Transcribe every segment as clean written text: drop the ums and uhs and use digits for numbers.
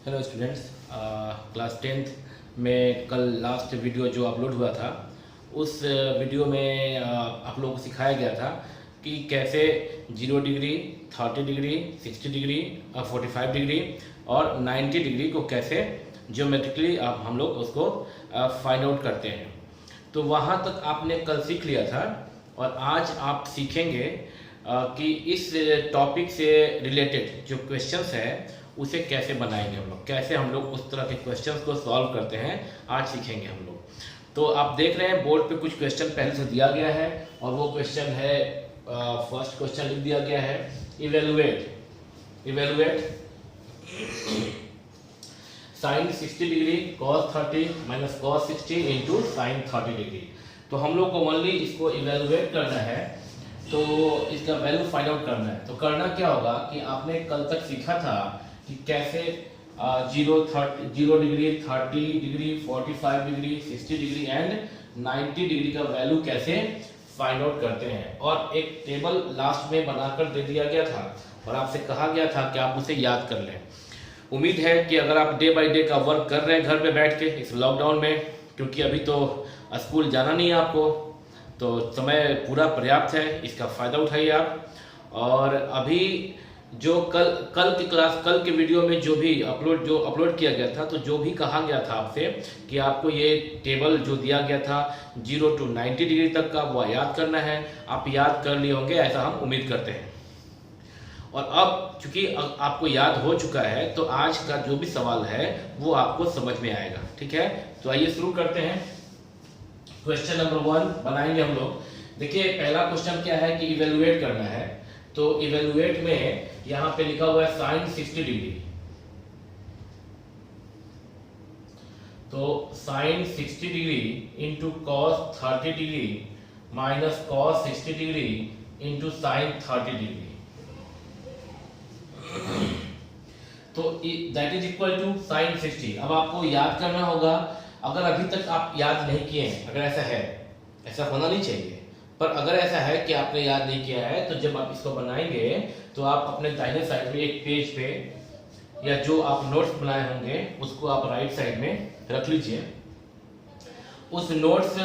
Hello students, class 10th में कल last video जो अपलोड हुआ था उस वीडियो में आप लोगों को सिखाया गया था कि कैसे 0 डिग्री, 30 डिग्री, 60 डिग्री, 45 डिग्री और 90 डिग्री को कैसे ज्योमेट्रिकली हम लोग उसको फाइंड आउट करते हैं। तो वहाँ तक आपने कल सीख लिया था और आज आप सीखेंगे कि इस टॉपिक से रिलेटेड जो क्वेश्चंस है उसे कैसे बनाएंगे हम लोग, कैसे हम लोग उस तरह के क्वेश्चंस को सॉल्व करते हैं, आज सीखेंगे हम लोग। तो आप देख रहे हैं बोर्ड पे कुछ क्वेश्चन पहले से दिया गया है और वो क्वेश्चन है, फर्स्ट क्वेश्चन लिख दिया गया है, evaluate sine 60 degree cos 30 minus cos 60 into sine 30 degree. तो हम लोग को ओनली इसको इवेलुएट करना है, तो इसका वैल्यू फाइंड आउट करना है। तो करना क्या होगा कि आपने कल तक सीखा था कि कैसे 0 degree, 30 degree, 45 degree, 60 degree and 90 degree का वैल्यू कैसे फाइंड आउट करते हैं, और एक टेबल लास्ट में बनाकर दे दिया गया था और आपसे कहा गया था कि आप उसे याद कर लें। उम्मीद है कि अगर आप डे बाय डे का वर्क कर रहे हैं घर पे बैठ के इस लॉकडाउन में, क्योंकि अभी तो स्कूल जाना नहीं है आपको, तो समय पूरा पर्याप्त है, इसका फ़ायदा उठाइए आप। और अभी जो कल की क्लास, कल के वीडियो में जो भी अपलोड किया गया था, तो जो भी कहा गया था आपसे कि आपको ये टेबल जो दिया गया था 0 to 90 डिग्री तक का वो याद करना है, आप याद कर लिए होंगे ऐसा हम उम्मीद करते हैं। और अब चूंकि आपको याद हो चुका है तो आज का जो भी सवाल है वो आपको समझ में आएगा, ठीक है। तो आइए शुरू करते हैं। क्वेश्चन नंबर 1 बनाएंगे हम लोग। देखिए पहला क्वेश्चन क्या है कि इवेलुएट करना है। तो इवेलुएट में यहां पे लिखा हुआ है साइन 60 डिग्री, तो sine 60 degree into cos 30 degree minus cos 60 degree into sine 30 degree, तो that is equal to sine 60। अब आपको याद करना होगा, अगर अभी तक आप याद नहीं किए हैं, अगर ऐसा है, ऐसा होना नहीं चाहिए, पर अगर ऐसा है कि आपने याद नहीं किया है, तो जब आप इसको बनाएंगे तो आप अपने दाहिने साइड में एक पेज पे या जो आप नोट्स बनाए होंगे उसको आप राइट साइड में रख लीजिए। उस नोट्स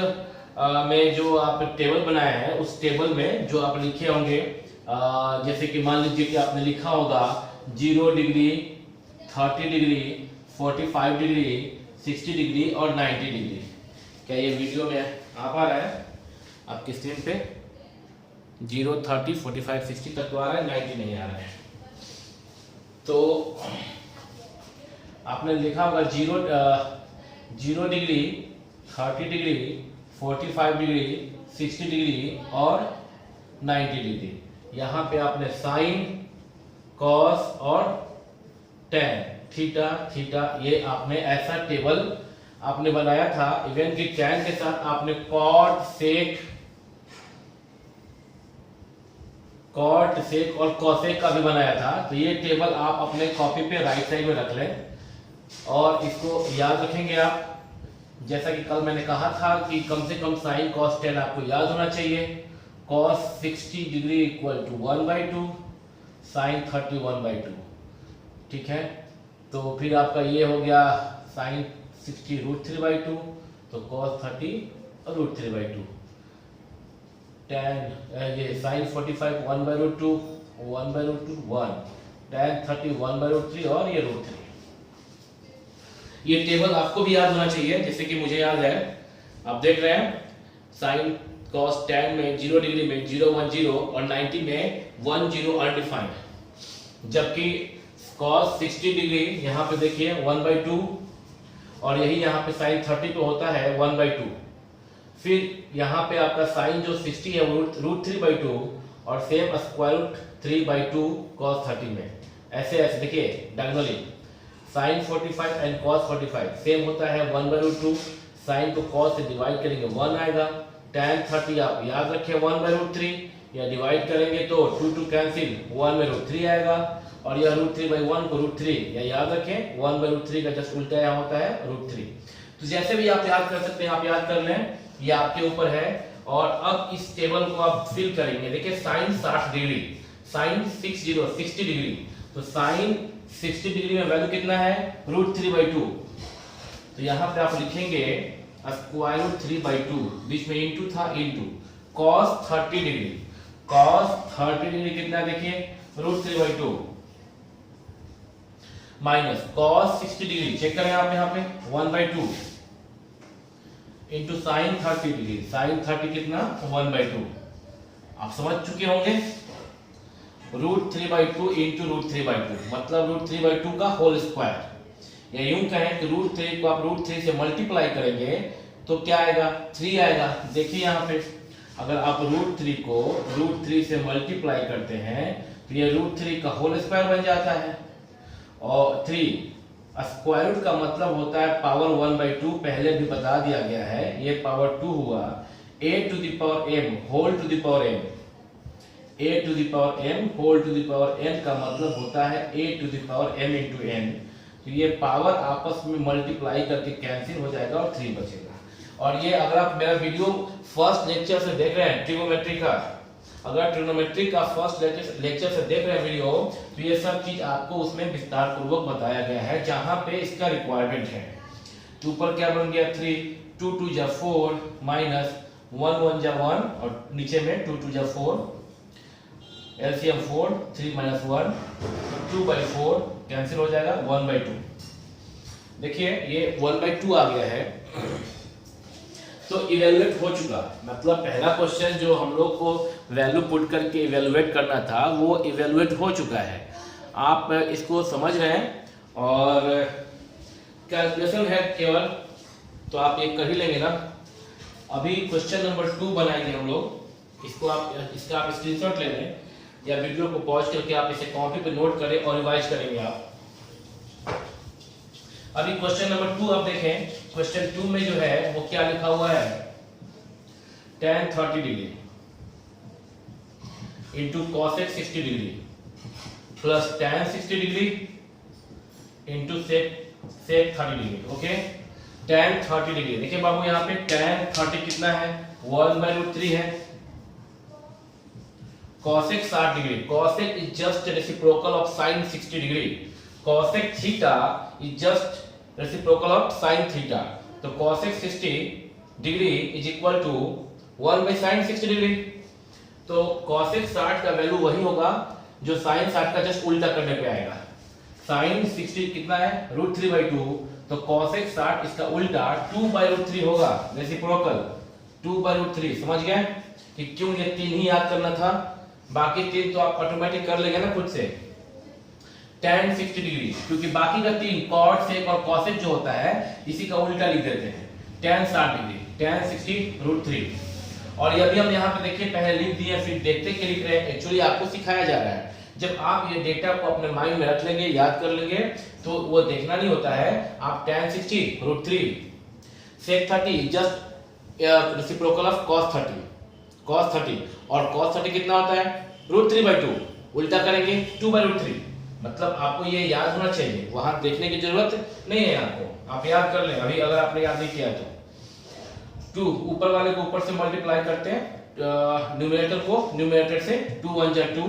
में जो आप टेबल बनाए हैं उस टेबल में जो आप लिखे होंगे, जैसे कि मान लीजिए कि आपने लिखा होगा 0 डिग्री, 30 डिग्री, 45 डिग्री, 60 डिग्री और 90 डिग्री। क्या ये वीडियो में आ पा रहा है आपकी स्क्रीन पे? 0, 30, 45, 60 तक तो आ रहा है, 90 नहीं आ रहा है। तो आपने लिखा होगा 0 डिग्री, 30 डिग्री, 45 डिग्री, 60 डिग्री और 90 डिग्री। यहाँ पे आपने साइन, कॉस और टेन, थीटा, ये आपने ऐसा टेबल आपने बनाया था। इवन कि टैन के साथ आपने कॉट, सेक और कॉसेक का भी बनाया था। तो ये टेबल आप अपने कॉपी पे राइट साइड में रख लें और इसको याद रखेंगे आप। जैसा कि कल मैंने कहा था कि कम से कम साइन कॉस टेन आपको याद होना चाहिए। Cos 60 degree equal to 1/2, sine 30 1/2, ठीक है। तो फिर आपका ये हो गया साइन 60 √3/2, तो cos 30 √3/2, tan ये sin 45 1/√2, 1 tan 30 1/√3 और ये √3। ये टेबल आपको भी याद होना चाहिए, जैसे कि मुझे याद है। आप देख रहे हैं sin cos tan में 0 डिग्री में 0 1 0 और 90 में 1 0 अनडिफाइंड, जबकि cos 60 डिग्री यहाँ पे देखिए 1/2 और यही यहाँ पे साइन 30 पे होता है 1/2। फिर यहाँ पे आपका साइन जो 60 है वो √3/2 और सेम स्क्वायर रूट 3/2 cos 30 में। ऐसे देखिए diagonally sine 45 and cos 45 same होता है 1/2। साइन को cos से डिवाइड करेंगे 1 आएगा। tan 30 आप याद रखें 1/√3, या डिवाइड करेंगे तो 2 कैंसिल 1/√3 आएगा, और यह √3/1 को √3 या याद रखें 1/√3 का जस्ट उल्टा यहाँ होता है √3। तो जैसे भी आप याद कर सकते हैं, आप याद कर लें, ये आपके ऊपर है। और अब इस टेबल को आप फिल करेंगे। देखिए साइन 60 डिग्री, साइन 60 डिग्री, तो साइन 60 डिग्री में वैल्यू कितना है √3/2। तो यहाँ पे आप लिखेंगे √3/2, बीच में इंटू था, into cos 30 degree. cos 30 degree कितना देखिए √3/2 माइनस cos 60 डिग्री, चेक करें आप यहाँ पे 1/2 इंटू sin 30 डिग्री। sin 30 कितना 1/2। आप समझ चुके होंगे। √3/2 इंटू √3/2 मतलब √3/2 का होल स्क्वायर, या यूं कहें कि √3 को आप √3 से मल्टीप्लाई करेंगे तो क्या आएगा 3 आएगा। देखिए यहाँ पे अगर आप √3 को √3 से मल्टीप्लाई करते हैं तो ये √3 का होल स्क्वायर बन जाता है। और 3 स्क्वायर रूट का मतलब होता है पावर 1/2, पहले भी बता दिया गया है। ये पावर 2 हुआ a to the power m whole to the power m। a to the power m whole to the power n का मतलब होता है a to the power m into n। तो ये पावर आपस में मल्टीप्लाई करके कैंसिल हो जाएगा और 3 बचेगा। और ये अगर आप मेरा वीडियो फर्स्ट लेक्चर से देख रहे हैं ट्रिगोनोमेट्री का, अगर ट्रिगोनोमेट्री का फर्स्ट लेक्चर से देख रहे हैं वीडियो, तो ये सब चीज आपको उसमें विस्तार पूर्वक बताया गया है जहां पे इसका रिक्वायरमेंट है। तो ऊपर क्या बन गया 3, 2 2 जा 4 माइनस 1 1 जा 1 और नीचे में 2 2 जा 4, एलसीएम 4, 3 माइनस 1 2/4 कैंसिल हो जाएगा 1/2। देखिए ये 1/2 आ गया है। तो इवेलुएट हो चुका, मतलब पहला क्वेश्चन जो हम लोग को वैल्यू पुट करके इवेलुएट करना था वो इवेलुएट हो चुका है। आप इसको समझ रहे हैं और कैलकुलेशन है केवल, तो आप ये कर ही लेंगे ना। अभी क्वेश्चन नंबर 2 बनाएंगे हम लोग। इसको आप इसका आप स्क्रीनशॉट ले लें या वीडियो को पॉज करके आप इसे कॉपी पे नोट करें और रिवाइज करेंगे आप। अभी क्वेश्चन नंबर 2 आप देखें। क्वेश्चन 2 में जो है वो क्या लिखा हुआ है tan 30 degree into cosec 60 degree plus tan 60 degree into sec 30 degree. Okay, tan 30 degree देखिए बाबू, यहाँ पे tan 30 कितना है 1/√3 है। cosec 60 degree, cosec is just reciprocal of sin 60 degree. cosec theta is just reciprocal of sin theta. तो cosec 60 degree is equal to 1/sin 60 degree. तो cosec 60 का value वही होगा जो sin 60 का जस्ट उल्टा करने पे आएगा। sin 60 कितना है √3/2, तो cosec 60 इसका उल्टा 2/√3 होगा, रेसिप्रोकल 2/√3। समझ गए कि क्यों ये 3 ही याद करना था, बाकी 3 तो आप ऑटोमेटिक कर लेंगे ना खुद से। tan 60 डिग्री, क्योंकि बाकी का 3 cot sec और cosec जो होता है इसी का उल्टा लिख देते हैं। tan 60 degree, tan 60 √3। और ये अभी हम यहाँ पे देखिए पहले लिख दिए फिर देखते के लिख रहे हैं, एक्चुअली आपको सिखाया जा रहा है। जब आप ये डेटा को अपने माइंड में रख लेंगे, याद कर लेंगे, तो वो देखना नहीं होता है। आप tan 60 √3 sec 30 just reciprocal of cos 30 और cos 30 कितना होता है √3/2, उल्टा करेंगे 2/√3। मतलब आपको ये याद होना चाहिए, वहां देखने की जरूरत नहीं है आपको, आप याद कर लें। अभी अगर आपने याद नहीं किया तो 2 ऊपर वाले को ऊपर से मल्टीप्लाई करते हैं, न्यूमरेटर को न्यूमरेटर से 2 1 जा 2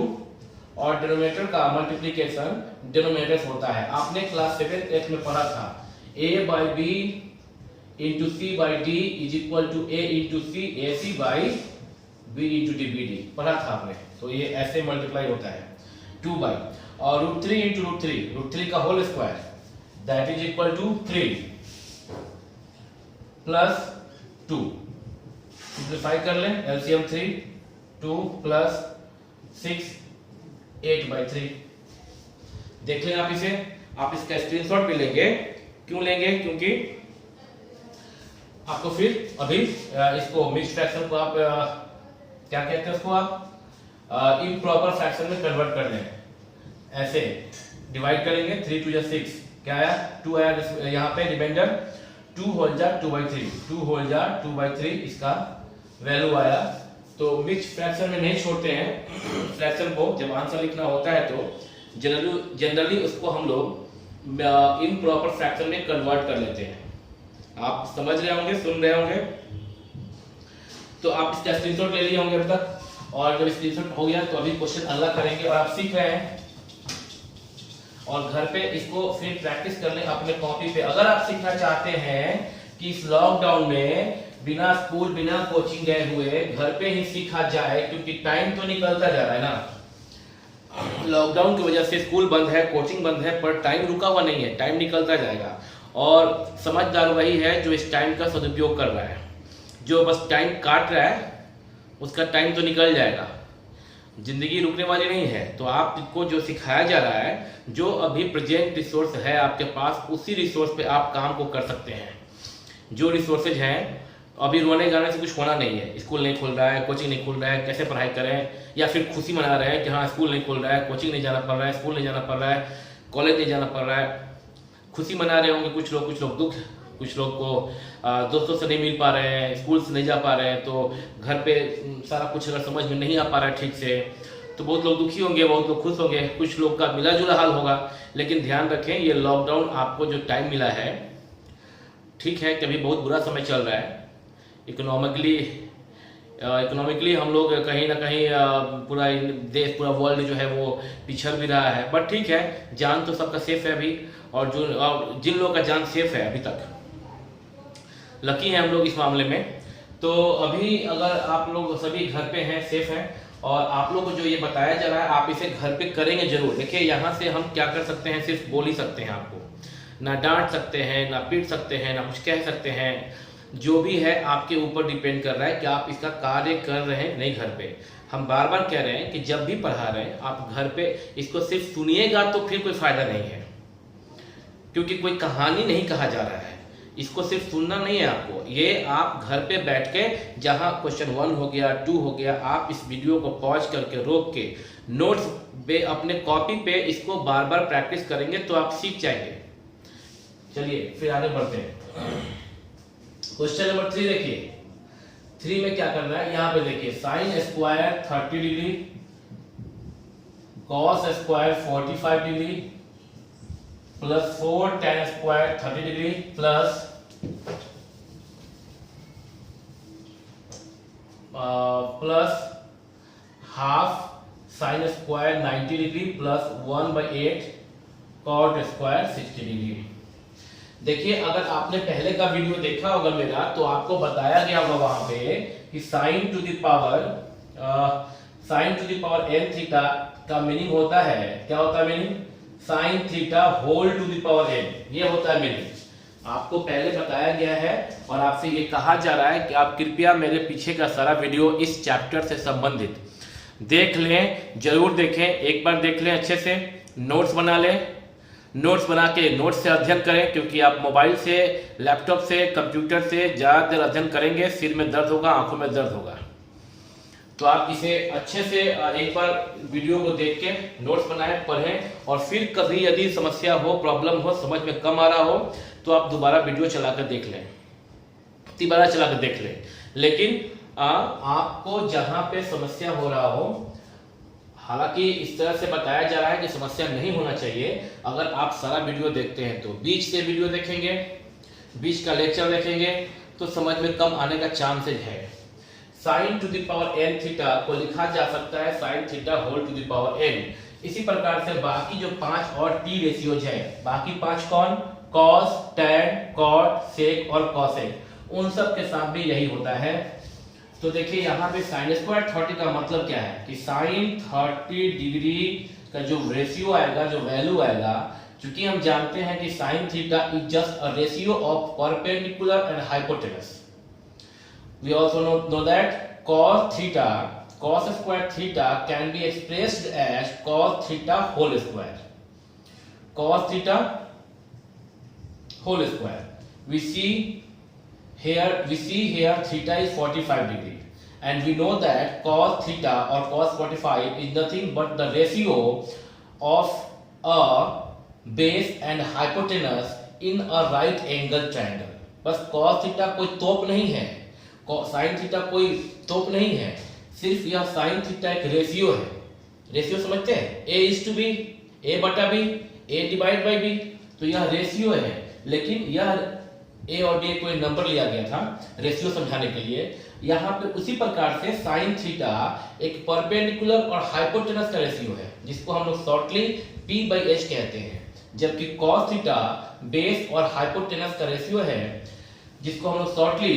और डिनोमिनेटर का मल्टीप्लिकेशन डिनोमिनेटर से होता है। आपने क्लास 7 8 में पढ़ा था a/b into c/d is equal to a into c ac by b into d bd पढ़ा था आपने। तो ये ऐसे मल्टीप्लाई होता है 2 बाई और √3 into √3 का whole square that is equal to 3 plus 2। Simplify कर लें, एलसीएम 3 2 प्लस 6 8/3। देख लें आप इसे, आप इसका स्क्रीनशॉट भी लेंगे। क्यों लेंगे? क्योंकि आपको फिर अभी इसको मिक्स्ड फ्रैक्शन को आप क्या कहते हैं उसको आप इम्प्रॉपर फ्रैक्शन में कन्वर्ट कर लें। ऐसे डिवाइड करेंगे 3 2 जा 6, क्या आया 2 आया यहाँ पे रिमाइंडर 2 होल जा 2/3, 2 होल जा 2/3 इसका वैल्यू आया। तो मिक्स फ्रैक्शन में नहीं छोड़ते हैं फ्रैक्शन को, जब आंसर लिखना होता है तो जनरली उसको हम लोग इम्प्रॉपर फ्रैक्शन में कन्वर्ट कर लेते हैं। आप समझ रहे होंगे, सुन रहे होंगे, तो आप इसका स्क्रीनशॉट ले लिए होंगे अभी तक। और जब स्क्रीनशॉट हो गया तो अभी क्वेश्चन अगला करेंगे और आप सीख रहे हैं। और घर पे इसको फिर प्रैक्टिस कर लें अपने कॉपी पे। अगर आप सीखना चाहते हैं कि इस लॉकडाउन में बिना स्कूल बिना कोचिंग गए हुए घर पे ही सीखा जाए, क्योंकि टाइम तो निकलता जा रहा है ना, लॉकडाउन की वजह से स्कूल बंद है, कोचिंग बंद है, पर टाइम रुका हुआ नहीं है, टाइम निकलता जाएगा। और समझदार वही है जो इस टाइम का सदुपयोग कर रहा है, जो बस टाइम काट रहा है उसका टाइम तो निकल जाएगा, जिंदगी रुकने वाली नहीं है। तो आपको जो सिखाया जा रहा है, जो अभी प्रेजेंट रिसोर्स है आपके पास, उसी रिसोर्स पे आप काम को कर सकते हैं। जो रिसोर्सेज हैं, अभी रोने गाने से कुछ होना नहीं है, स्कूल नहीं खुल रहा है, कोचिंग नहीं खुल रहा है, कैसे पढ़ाई करें, या फिर खुशी मना रहे हैं कि हाँ स्कूल नहीं खुल रहा है, कोचिंग नहीं जाना पड़ रहा है, स्कूल नहीं जाना पड़ रहा है, कॉलेज नहीं जाना पड़ रहा है, खुशी मना रहे होंगे कुछ लोग दुख, कुछ लोग को दोस्तों से नहीं मिल पा रहे हैं, स्कूल से नहीं जा पा रहे हैं, तो घर पे सारा कुछ अगर समझ में नहीं आ पा रहा है ठीक से, तो बहुत लोग दुखी होंगे, बहुत लोग खुश होंगे, कुछ लोग का मिला जुला हाल होगा। लेकिन ध्यान रखें, ये लॉकडाउन आपको जो टाइम मिला है, ठीक है कभी बहुत बुरा समय चल रहा है, इकोनॉमिकली हम लोग कहीं ना कहीं पूरा देश, पूरा वर्ल्ड जो है वो पिछड़ भी रहा है, बट ठीक है, जान तो सबका सेफ है अभी, और जिन लोगों का जान सेफ है अभी तक, लकी हैं हम लोग इस मामले में। तो अभी अगर आप लोग सभी घर पे हैं, सेफ हैं, और आप लोग को जो ये बताया जा रहा है आप इसे घर पे करेंगे जरूर। देखिए यहाँ से हम क्या कर सकते हैं, सिर्फ बोल ही सकते हैं, आपको ना डांट सकते हैं, ना पीट सकते हैं, ना कुछ कह सकते हैं, जो भी है आपके ऊपर डिपेंड कर रहा है कि आप इसका कार्य कर रहे हैं नहीं घर पे। हम बार बार कह रहे हैं कि जब भी पढ़ा रहे हैं आप घर पे इसको सिर्फ सुनिएगा तो फिर कोई फायदा नहीं है, क्योंकि कोई कहानी नहीं कहा जा रहा है, इसको सिर्फ सुनना नहीं है आपको, ये आप घर पे बैठ के जहां क्वेश्चन 1 हो गया, 2 हो गया, आप इस वीडियो को पॉज करके रोक के नोट्स पे अपने कॉपी पे इसको बार बार प्रैक्टिस करेंगे तो आप सीख जाएंगे। चलिए फिर आगे बढ़ते हैं। क्वेश्चन नंबर 3 देखिए, 3 में क्या करना है, यहाँ पे देखिए sine square 30 degree, cos square 45 degree, plus 4 tan square 30 degree, plus half sine square 90 degree, plus 1/8 cot square 60 degree. देखिए अगर आपने पहले का वीडियो देखा होगा मेरा, तो आपको बताया गया होगा वहां पे कि sine to the power n theta का मीनिंग होता है, क्या होता है meaning, sine theta whole to the power n, ये होता है मीनिंग। आपको पहले बताया गया है और आपसे ये कहा जा रहा है कि आप कृपया मेरे पीछे का सारा वीडियो इस चैप्टर से संबंधित देख लें, जरूर देखें, एक बार देख लें अच्छे से, नोट्स बना लें, नोट्स बना के नोट्स से अध्ययन करें, क्योंकि आप मोबाइल से, लैपटॉप से, कंप्यूटर से ज़्यादा देर अध्ययन करेंगे सिर में दर्द होगा, आंखों में दर्द होगा। तो आप इसे अच्छे से एक बार वीडियो को देख के नोट्स बनाएं, पढ़ें, और फिर कभी यदि समस्या हो, प्रॉब्लम हो, समझ में कम आ रहा हो, तो आप दोबारा वीडियो चलाकर देख लें, दोबारा चलाकर देख लें। लेकिन आपको जहां पे समस्या हो रहा हो, हालांकि इस तरह से बताया जा रहा है कि समस्या नहीं होना चाहिए, अगर आप सारा वीडियो देखते हैं तो बीच से वीडियो देखेंगे, बीच का लेक्चर देखेंगे, तो समझ में कम आने का चांसेज है। Sine to the power n theta को लिखा जा सकता है sine theta whole to the power n। इसी प्रकार से बाकी जो 5 और t रेशियोज है, बाकी 5 कौन, कॉस, टैन, कॉट, सेक और कॉसेक, उन सब के साथ भी यही होता है। तो देखिए यहाँ पे साइन स्क्वायर 30 का मतलब क्या है कि साइन 30 डिग्री का जो रेशियो आएगा, जो वैल्यू आएगा, क्योंकि हम जानते हैं कि sine theta is just a ratio of perpendicular and hypotenuse. We also know that cos theta, cos square theta can be expressed as cos theta whole square, cos theta whole square. we see here theta is 45 degree, and we know that cos theta or cos 45 is nothing but the ratio of a base and hypotenuse in a right angle triangle। बस cos theta कोई तोप नहीं है, sin theta कोई तोप नहीं है, सिर्फ यह sin theta एक रेशियो है। रेशियो समझते हैं, a is to b, a बटा b, a divide by b, तो यह रेशियो है। लेकिन यह a और b कोई नंबर लिया गया था रेशियो समझाने के लिए। यहाँ पे उसी प्रकार से साइन थीटा एक परपेंडिकुलर और हाइपोटेनस का रेशियो है। जिसको हम लोग शॉर्टली p/h कहते हैं, जबकि cos थीटा बेस और हाइपोटेनस का रेशियो है, जिसको हम लोग शॉर्टली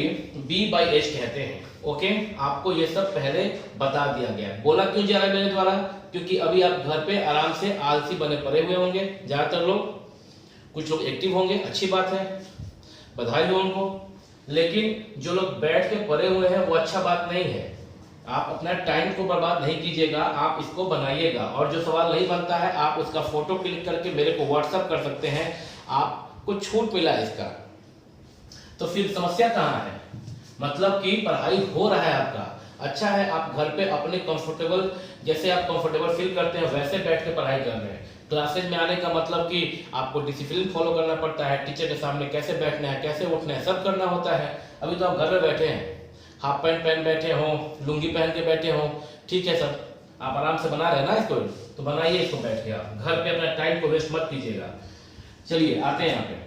b/h कहते हैं। ओके, आपको ये सब पहले बता दिया गया। बोला क्यों जा रहा है मेरे द्वारा? क्योंकि अभी आप घर पे आराम से आलसी बने पड़े हुए होंगे ज्यादातर लोग, कुछ लोग एक्टिव होंगे, अच्छी बात है, बधाई हो उनको, लेकिन जो लोग बैठ के पड़े हुए हैं वो अच्छा बात नहीं है। आप अपना टाइम को बर्बाद नहीं कीजिएगा, आप इसको बनाइएगा, और जो सवाल नहीं बनता है आप उसका फोटो क्लिक करके मेरे को व्हाट्सएप कर सकते हैं, आपको छूट मिला है इसका। तो फिर समस्या कहाँ है? मतलब कि पढ़ाई हो रहा है आपका, अच्छा है, आप घर पे अपने कंफर्टेबल, जैसे आप कंफर्टेबल फील करते हैं वैसे बैठ के पढ़ाई कर रहे हैं। क्लासेज में आने का मतलब कि आपको डिसिप्लिन फॉलो करना पड़ता है, टीचर के सामने कैसे बैठना है, कैसे उठना है, सब करना होता है। अभी तो आप घर में बैठे हैं, हाफ पैंट पहन बैठे हो, लुंगी पहन के बैठे हो, ठीक है, सब आप आराम से बना रहे हैं ना इसको, तो बनाइए इसको बैठ के, आप घर पे अपना टाइम को वेस्ट मत कीजिएगा। चलिए आते हैं यहाँ पे,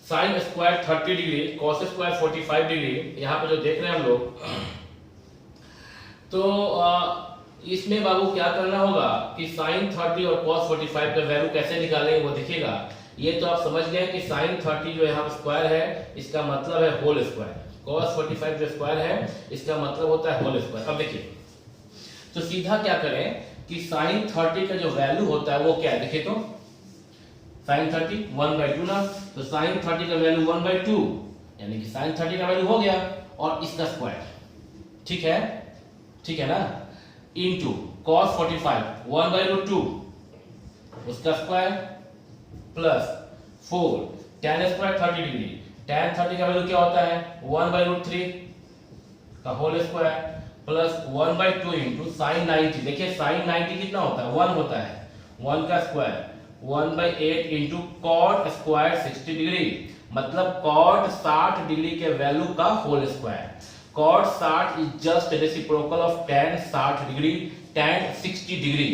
sign square 30 degree, cos square 45 degree, यहाँ पे जो देख रहे हैं हम लोग, तो इसमें बाबू क्या करना होगा कि साइन 30 और कॉस 45 का वैल्यू कैसे निकालेंगे वो देखिएगा। ये तो आप समझ गए कि साइन 30 जो यहाँ स्क्वायर है, इसका मतलब है होल स्क्वायर, कॉस 45 जो स्क्वायर है इसका मतलब होता है होल स्क्वायर। अब देखिए, तो सीधा क्या करें कि साइन 30 का जो वैल्यू होता है वो क्या है, देखिए तो साइन 30 1/2 ना, तो साइन 30 का वैल्यू 1/2, यानी कि साइन 30 का वैल्यू हो गया, और इसका स्क्वायर, ठीक है, ठीक है ना, इनटू cos 45 1/2 उसका square plus 4 tan square 30 degree, tan 30 का वैल्यू क्या होता है 1/3 का whole square plus 1/2 into sine 90। देखिए साइन 90 कितना होता है 1 होता है, 1 का square 1/8 into cot square 60 degree, मतलब कॉट 60 डिग्री के वैल्यू का whole square. cot 60 is just reciprocal of tan 60 degree tan 60 degree,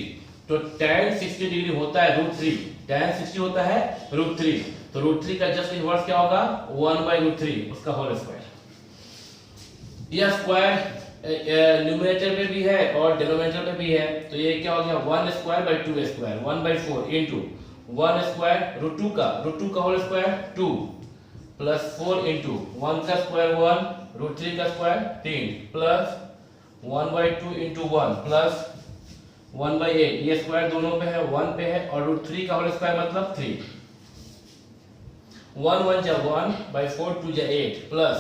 तो tan 60 डिग्री होता है √3, tan 60 होता है √3, तो √3 का जस्ट इनवर्स क्या होगा 1/√3 उसका होल स्क्वायर। यह स्क्वायर न्यूमरेटर में भी है और डिनोमिनेटर में भी है, तो ये क्या हो गया 1 square by 2 square 1/4 into 1 square √2 का होल स्क्वायर 2 प्लस 4 इंटू 1 का स्क्वायर 1 √3 का स्क्वायर 3 प्लस 1/2 इंटू 1 प्लस 1/8, ये स्क्वायर दोनों पे है 1 पे है, और √3 का होल स्क्वायर मतलब 3, 1 1 जा 1/4 2 जा 8 प्लस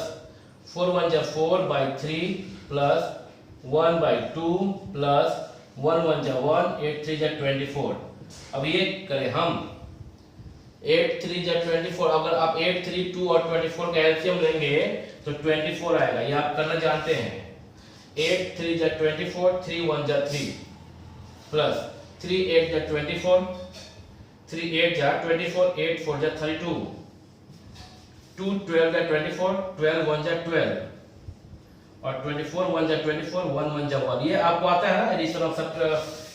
4 1 जा 4/3 प्लस 1/2 प्लस 1 1 जा 1 8 3 जा 24। अब ये करें हम 8 3 जा 24, अगर आप 8 3 2 और 24 का एलसीएम लेंगे तो 24 आएगा, ये आप करना जानते हैं। 8 3 जा 24 3 1 जा 3 प्लस 3 8 जा 24 3 8 जा 24 8 4 जा 32 2 12 जा 24 12 1 जा 12 और 24 1 जा 24 1 1 जा 1। ये आपको आता है ना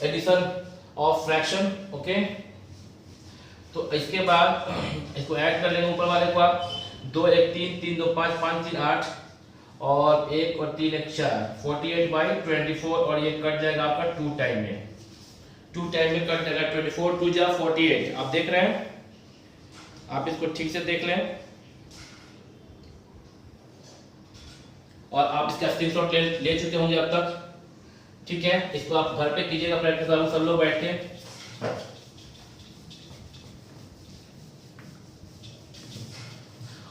एडिशन ऑफ फ्रैक्शन। ओके, तो इसके बाद इसको ऐड कर लेंगे ऊपर वाले को आप 2 1 3 3 2 5 5 3 8 और 1 और 3 1 4 48/24, और ये कट जाएगा आपका 2 टाइम में, 2 टाइम में कट जाएगा 24 2 जा 48। आप देख रहे हैं, आप इसको ठीक से देख लें और आप इसका स्क्रीनशॉट ले चुके होंगे अब तक, ठीक है। इसको आप घर पे कीजिएगा प्रैक्टिस, सब लोग बैठ के।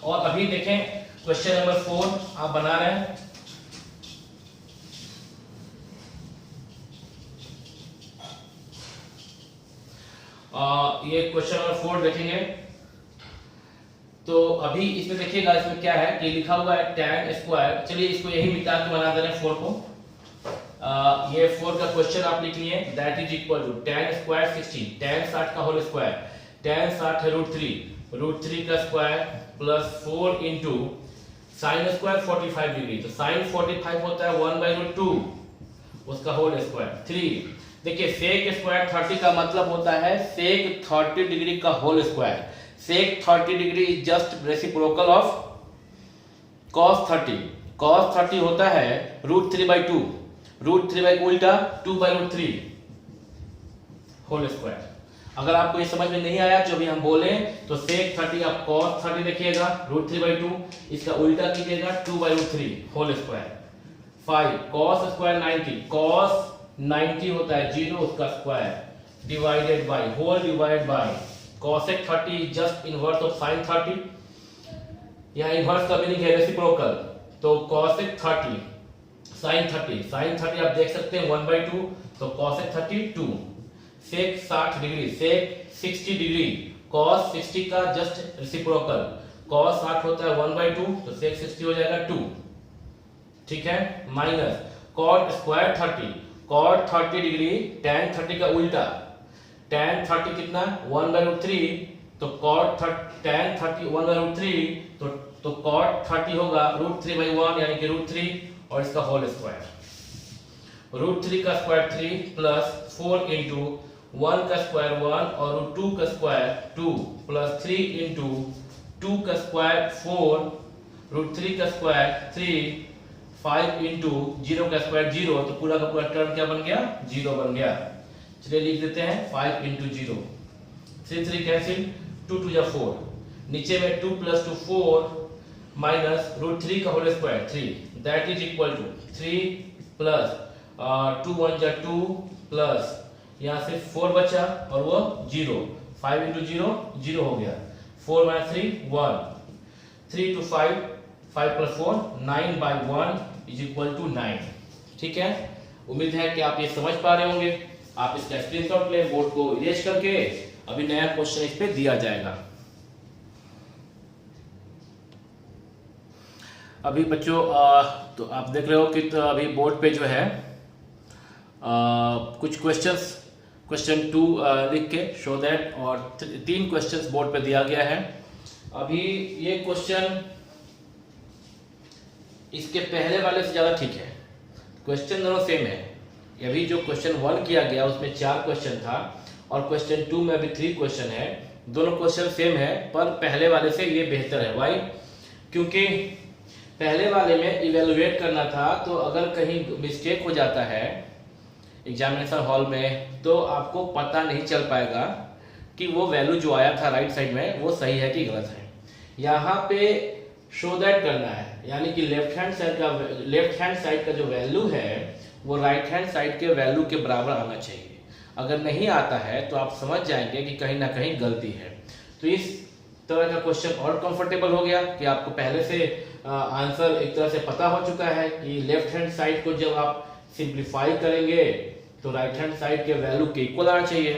और अभी देखें क्वेश्चन नंबर 4 आप बना रहे हैं, ये क्वेश्चन नंबर 4 देखेंगे। तो अभी इसमें देखिएगा, इसमें क्या है कि लिखा हुआ है tan स्क्वायर, चलिए इसको यही मिटा के बना दे रहे हैं 4 को। ये 4 का क्वेश्चन आप लिख लिए, that is equal to tan square 60, tan 60 का होल स्क्वायर, tan 60 है √3 का square plus 4 into sine square 45 degree, तो साइन 45 होता है 1/√2 उसका होल स्क्वायर 3। देखिए सेक स्क्वायर 30 का मतलब होता है सेक 30 डिग्री का whole square. Sec 30 degree is just reciprocal of cos 30। cos 30 होता है √3/2, √3 उल्टा 2/√3 होल स्क्वायर। अगर आपको ये समझ में नहीं आया जो भी हम बोले तो sec 30 आप cos 30 देखिएगा √3/2, इसका उल्टा कीजिएगा 2/√3 whole square. 5 cos square 90, cos 90 होता है 0 उसका स्क्वायर divided by whole divide by cosec 30 just inverse of sin 30। यहाँ इनवर्स का मीनिंग है रेसिप्रोकल, तो cosec 30 sin 30 आप देख सकते हैं 1/2, तो cosec 30 2। sec 60 degree sec 60 degree cos 60 का जस्ट रेसिप्रोकल, cos 60 होता है 1/2, तो sec 60 हो जाएगा 2, ठीक है। Minus cot square 30, cot 30 degree tan 30 का उल्टा, tan 30 कितना 1/√3, तो cot tan 30 1/√3, तो cot 30 होगा √3/1 यानी कि √3 और इसका होल स्क्वायर। √3 का स्क्वायर 3 प्लस 4 इंटू 1 का स्क्वायर 1 और √2 का स्क्वायर 2 प्लस 3 इंटू 2 का स्क्वायर 4 √3 का स्क्वायर 3 5 इंटू 0 का स्क्वायर 0, तो पूरा का पूरा टर्म क्या बन गया 0 बन गया। चलिए लिख देते हैं 5 इंटू 0, 3 3 कैंसिल, 2 2 जा 4, नीचे में 2 प्लस 2 4 माइनस √3 का whole square 3 that is equal to 3 plus 2 1 जा 2 प्लस यहाँ से 4 बचा और वो 0, 5 इंटू 0 0 हो गया, 4 minus 3 1, 3 to 5 5 plus 4 9/1 is equal to 9, ठीक है। उम्मीद है कि आप ये समझ पा रहे होंगे। आप इसका स्क्रीनशॉट लें, बोर्ड को इरेज करके, अभी नया क्वेश्चन इस पे दिया जाएगा। अभी बच्चों तो आप देख रहे हो कि तो अभी बोर्ड पे जो है कुछ क्वेश्चन 2 लिख के शो दैट, और 3 क्वेश्चंस बोर्ड पे दिया गया है। अभी ये क्वेश्चन इसके पहले वाले से ज़्यादा ठीक है, क्वेश्चन दोनों सेम है। अभी जो क्वेश्चन 1 किया गया उसमें 4 क्वेश्चन था और क्वेश्चन 2 में अभी 3 क्वेश्चन है। दोनों क्वेश्चन सेम है पर पहले वाले से ये बेहतर है। वाई? क्योंकि पहले वाले में इवेलुएट करना था, तो अगर कहीं मिस्टेक हो जाता है एग्जामिनेशन हॉल में तो आपको पता नहीं चल पाएगा कि वो वैल्यू जो आया था राइट साइड में वो सही है कि गलत है। यहाँ पे शो दैट करना है, यानी कि लेफ्ट हैंड साइड का जो वैल्यू है वो राइट हैंड साइड के वैल्यू के बराबर आना चाहिए। अगर नहीं आता है तो आप समझ जाएंगे कि कहीं ना कहीं गलती है। तो इस तरह का क्वेश्चन और कंफर्टेबल हो गया कि आपको पहले से आंसर एक तरह से पता हो चुका है कि लेफ्ट हैंड साइड को जब आप सिंप्लीफाई करेंगे तो राइट हैंड साइड के वैल्यू के इक्वल आना चाहिए।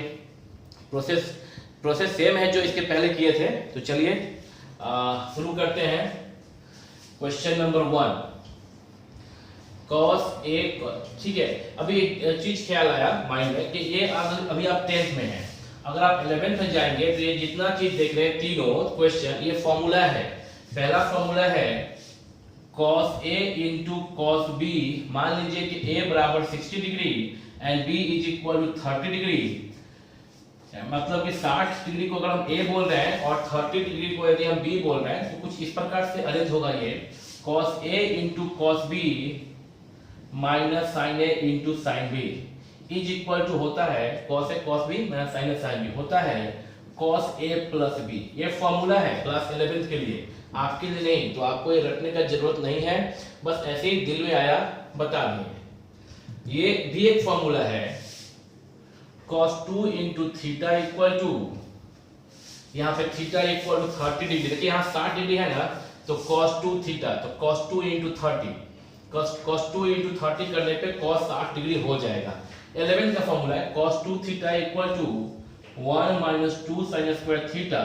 प्रोसेस सेम है जो इसके पहले किए थे। तो चलिए शुरू करते हैं। क्वेश्चन नंबर 1 cos a, ठीक है। अभी एक चीज ख्याल आया माइंड में कि ये अभी आप 10th में हैं, अगर आप 11th में जाएंगे तो ये जितना चीज देख रहे हैं तीनों क्वेश्चन, ये फॉर्मूला है। पहला फॉर्मूला है cos a into cos b। मान लीजिए कि a बराबर 60 degree and b is equal to 30 degree, मतलब कि 60 डिग्री को अगर हम a बोल रहे हैं और 30 डिग्री को यदि हम b बोल रहे हैं तो कुछ इस प्रकार से अरेंज होगा। ये cos a into cos b minus sin a into sin b is equal to होता है cos a cos b minus sin a sin b होता है cos a प्लस b। ये फॉर्मूला है क्लास 11th के लिए, आपके लिए नहीं। तो आपको ये रटने का जरूरत नहीं है, बस ऐसे ही दिल में आया बता दिए। ये भी एक फॉर्मूला है cos 2 into theta equal to, यहाँ पे थीटा इक्वल टू 30 डिग्री। देखिए यहाँ 60 डिग्री है ना, तो cos 2 थीटा, तो cos 2 इंटू 30, cos 2 इंटू 30 करने पे cos 60 डिग्री हो जाएगा। 11 का फॉर्मूला है cos 2 theta equal to 1 minus 2 sine square theta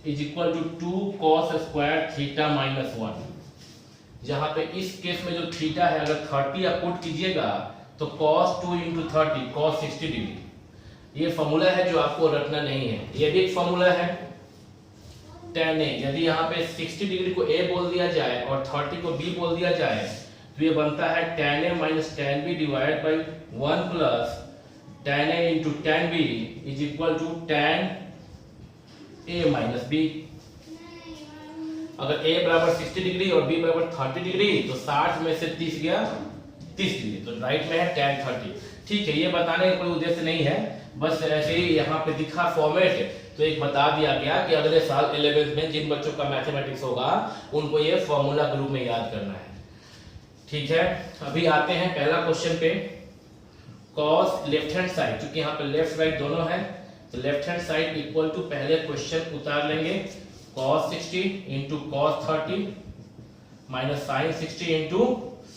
is equal to 2 cos square theta minus 1। जहां पे इस केस में जो थीटा है अगर 30 आप पुट कीजिएगा तो cos 2 इंटू 30 cos 60 डिग्री। ये फॉर्मूला है जो आपको रटना नहीं है। ये भी एक फॉर्मूला है tan a। यदि यहाँ पे 60 डिग्री को a बोल दिया जाए और 30 को b बोल दिया जाए तो ये बनता है tan a minus tan b divide by 1 plus tan a into tan b is equal to tan a minus b। अगर a बराबर 60 डिग्री और b बराबर 30 डिग्री तो 60 में से 30 गया 30 डिग्री, तो राइट में है tan 30। ठीक है, ये बताने का कोई उद्देश्य नहीं है, बस ऐसे ही यहाँ पे दिखा फॉर्मेट, तो एक बता दिया गया कि अगले साल 11th में जिन बच्चों का मैथमेटिक्स होगा उनको ये फॉर्मूला ग्रुप में याद करना है। ठीक है, अभी आते हैं पहला क्वेश्चन पे। कॉस लेफ्ट हैंड साइड, क्योंकि यहाँ पे लेफ्ट राइट दोनों है, तो left hand side equal to पहले क्वेश्चन उतार लेंगे, cos 60 into cos 30 minus sine 60 into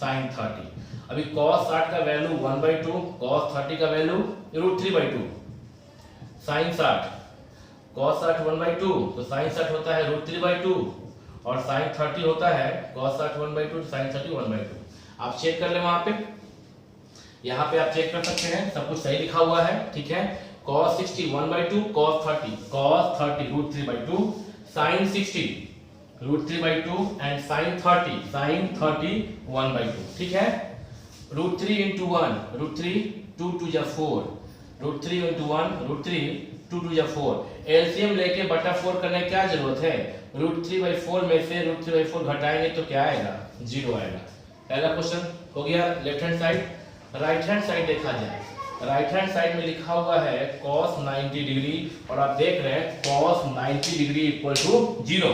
sine 30। अभी cos 60 का वैल्यू 1/2, cos 30 का वैल्यू √3/2, साइन 60 cos 60 1/2 तो साइन 60 होता है √3/2 और साइन 30 होता है cos 60 1/2 साइन 30 1/2। आप चेक कर ले, वहां पे यहाँ पे आप चेक कर सकते हैं, सब कुछ सही लिखा हुआ है। ठीक है, cos 60 1/2, cos 30 √3/2, sin 60 √3/2 and sin 30 1/2। ठीक है, √3 into 1 √3 2 2 जा 4, √3 into 1 √3 2 2 जा 4। एलसीएम लेके बटा 4 करने की क्या जरूरत है, √3/4 में से √3/4 घटाएंगे तो क्या आएगा, 0 आएगा। पहला क्वेश्चन हो गया left hand side. Right hand side देखा जाए, राइट हैंड साइड में लिखा हुआ है cos 90 डिग्री, और आप देख रहे हैं cos 90 degree equal to 0,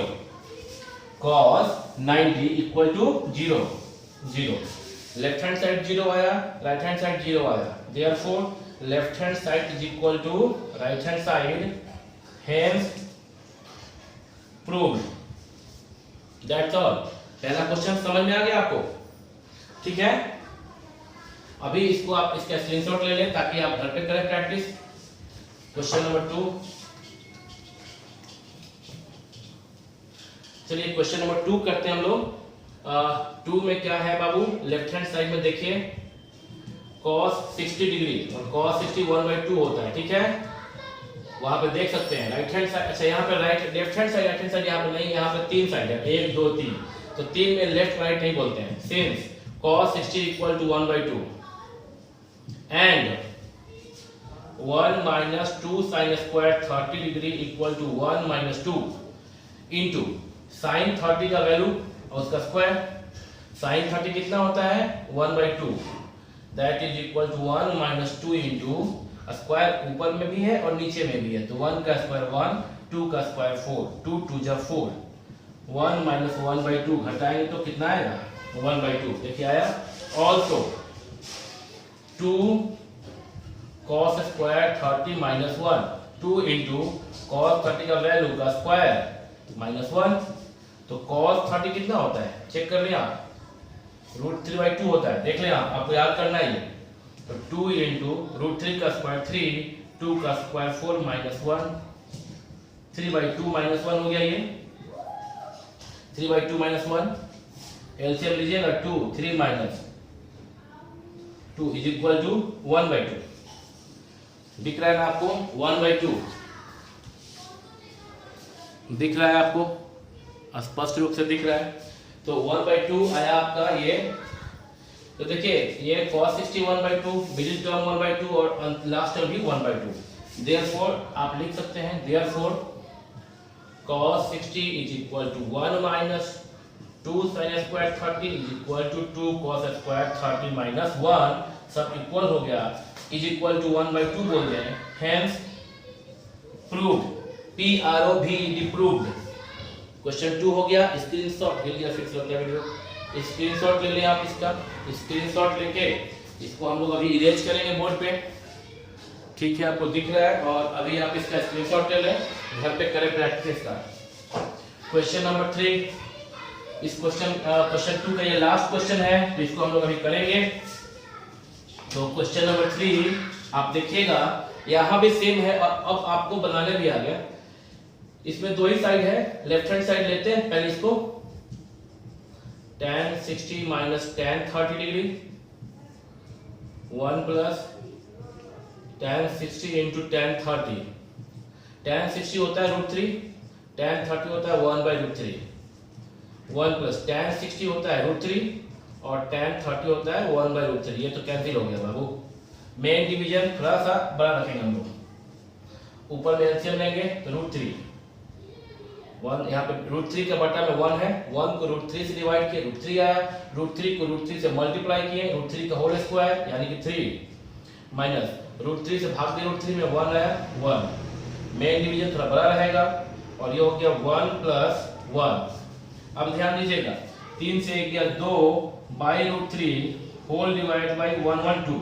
cos 90 equal to 0 0। Left hand side 0 आया, राइट हैंड साइड 0 आया, therefore left hand side is equal to right hand side, hence proved. That's all. पहला क्वेश्चन समझ में आ गया आपको? ठीक है, अभी इसको आप इसका स्क्रीनशॉट ले लें ताकि आप घर पे करें प्रैक्टिस। क्वेश्चन नंबर 2, चलिए क्वेश्चन नंबर 2 करते हैं हम लोग। 2 में क्या है बाबू, लेफ्ट हैंड साइड में देखिए cos 60 डिग्री और cos 60 1/2 होता है। ठीक है, वहां पे देख सकते हैं राइट हैंड साइड, अच्छा यहाँ पे right left hand side right hand side यहाँ पे नहीं, यहाँ पे 3 साइड है, 1 2 3, तो 3 में लेफ्ट राइट नहीं बोलते हैं। Since cos 60 equal to 1/2 and 1 minus 2 sin square 30 degree equal to 1 minus 2 into sin 30 का वैल्यू और उसका स्क्वायर। sin 30 कितना होता है, 1/2, that is equal to 1 minus 2 into square ऊपर में भी है और नीचे में भी है, तो 1 का स्क्वायर 1, 2 का स्क्वायर 4, 2 2 जा 4, 1 minus 1/2 घटाएंगे तो कितना आएगा, 1/2। देखिए आया। Also 2 cos square 30 minus 1, 2 into cos 30 का वैल्यू का स्क्वायर माइनस 1, तो cos 30 कितना होता है, चेक कर लिया, √3/2 होता है, देख लिया, आपको याद करना है ये। तो 2 इंटू √3 का स्क्वायर 3, 2 का स्क्वायर 4 माइनस 1, 3/2 माइनस 1 हो गया ये, 3/2 माइनस 1, एलसीएम लीजिएगा 2 3 माइनस 2 इज इक्वल टू 1/2। दिख रहा है ना आपको, 1/2 दिख रहा है आपको, स्पष्ट रूप से दिख रहा है। तो 1/2 आया आपका ये। तो देखिए ये cos 60 1/2, मिडिल टर्म 1/2 और लास्ट टर्म भी 1/2। देयरफॉर आप लिख सकते हैं, therefore cos 60 is equal to 1 minus 2 sin square 30 is equal to 2 cos square 30 minus 1, सब इक्वल हो गया, इज इक्वल टू 1/2 बोल दें, hence proved, PROVED proved. Question 2 हो गया। स्क्रीनशॉट ले लिया, फिक्स हो गया वीडियो, स्क्रीनशॉट ले लें आप इसका, स्क्रीनशॉट लेके इसको हम लोग अभी इरेज करेंगे बोर्ड पे। ठीक है, आपको दिख रहा है, और अभी आप इसका स्क्रीनशॉट ले लें, घर पे करें प्रैक्टिस का। क्वेश्चन नंबर 3, इस क्वेश्चन 2 का ये लास्ट क्वेश्चन है, तो इसको हम लोग अभी करेंगे। तो क्वेश्चन नंबर 3 आप देखिएगा, यहाँ भी सेम है, और अब आपको बनाने भी आ गया। इसमें 2 ही साइड है, लेफ्ट हैंड साइड लेते हैं पहले इसको, tan 60 minus tan 30 degree, 1 plus tan 60 into tan 30। tan 60 होता है √3, tan 30 होता है 1/√3, 1 प्लस tan 60 होता है √3 और tan 30 होता है 1/√3। ये तो कैंसिल हो गया बाबू। मेन डिवीजन थोड़ा सा बड़ा रखेंगे हम लोग, ऊपर में एलसीएम लेंगे तो √3, 1 यहाँ पे √3 का बटा में 1 है, 1 को √3 से डिवाइड किए √3 आया, √3 को √3 से मल्टीप्लाई किए, √3 का होल स्क्वायर यानी कि 3 माइनस √3 से भाग दिया, √3 में 1 आया 1, मेन डिवीजन थोड़ा बड़ा रहेगा और ये हो गया 1 + 1। अब ध्यान दीजिएगा 3 से 1 गया 2 बाई √3 होल डिवाइड बाई 112।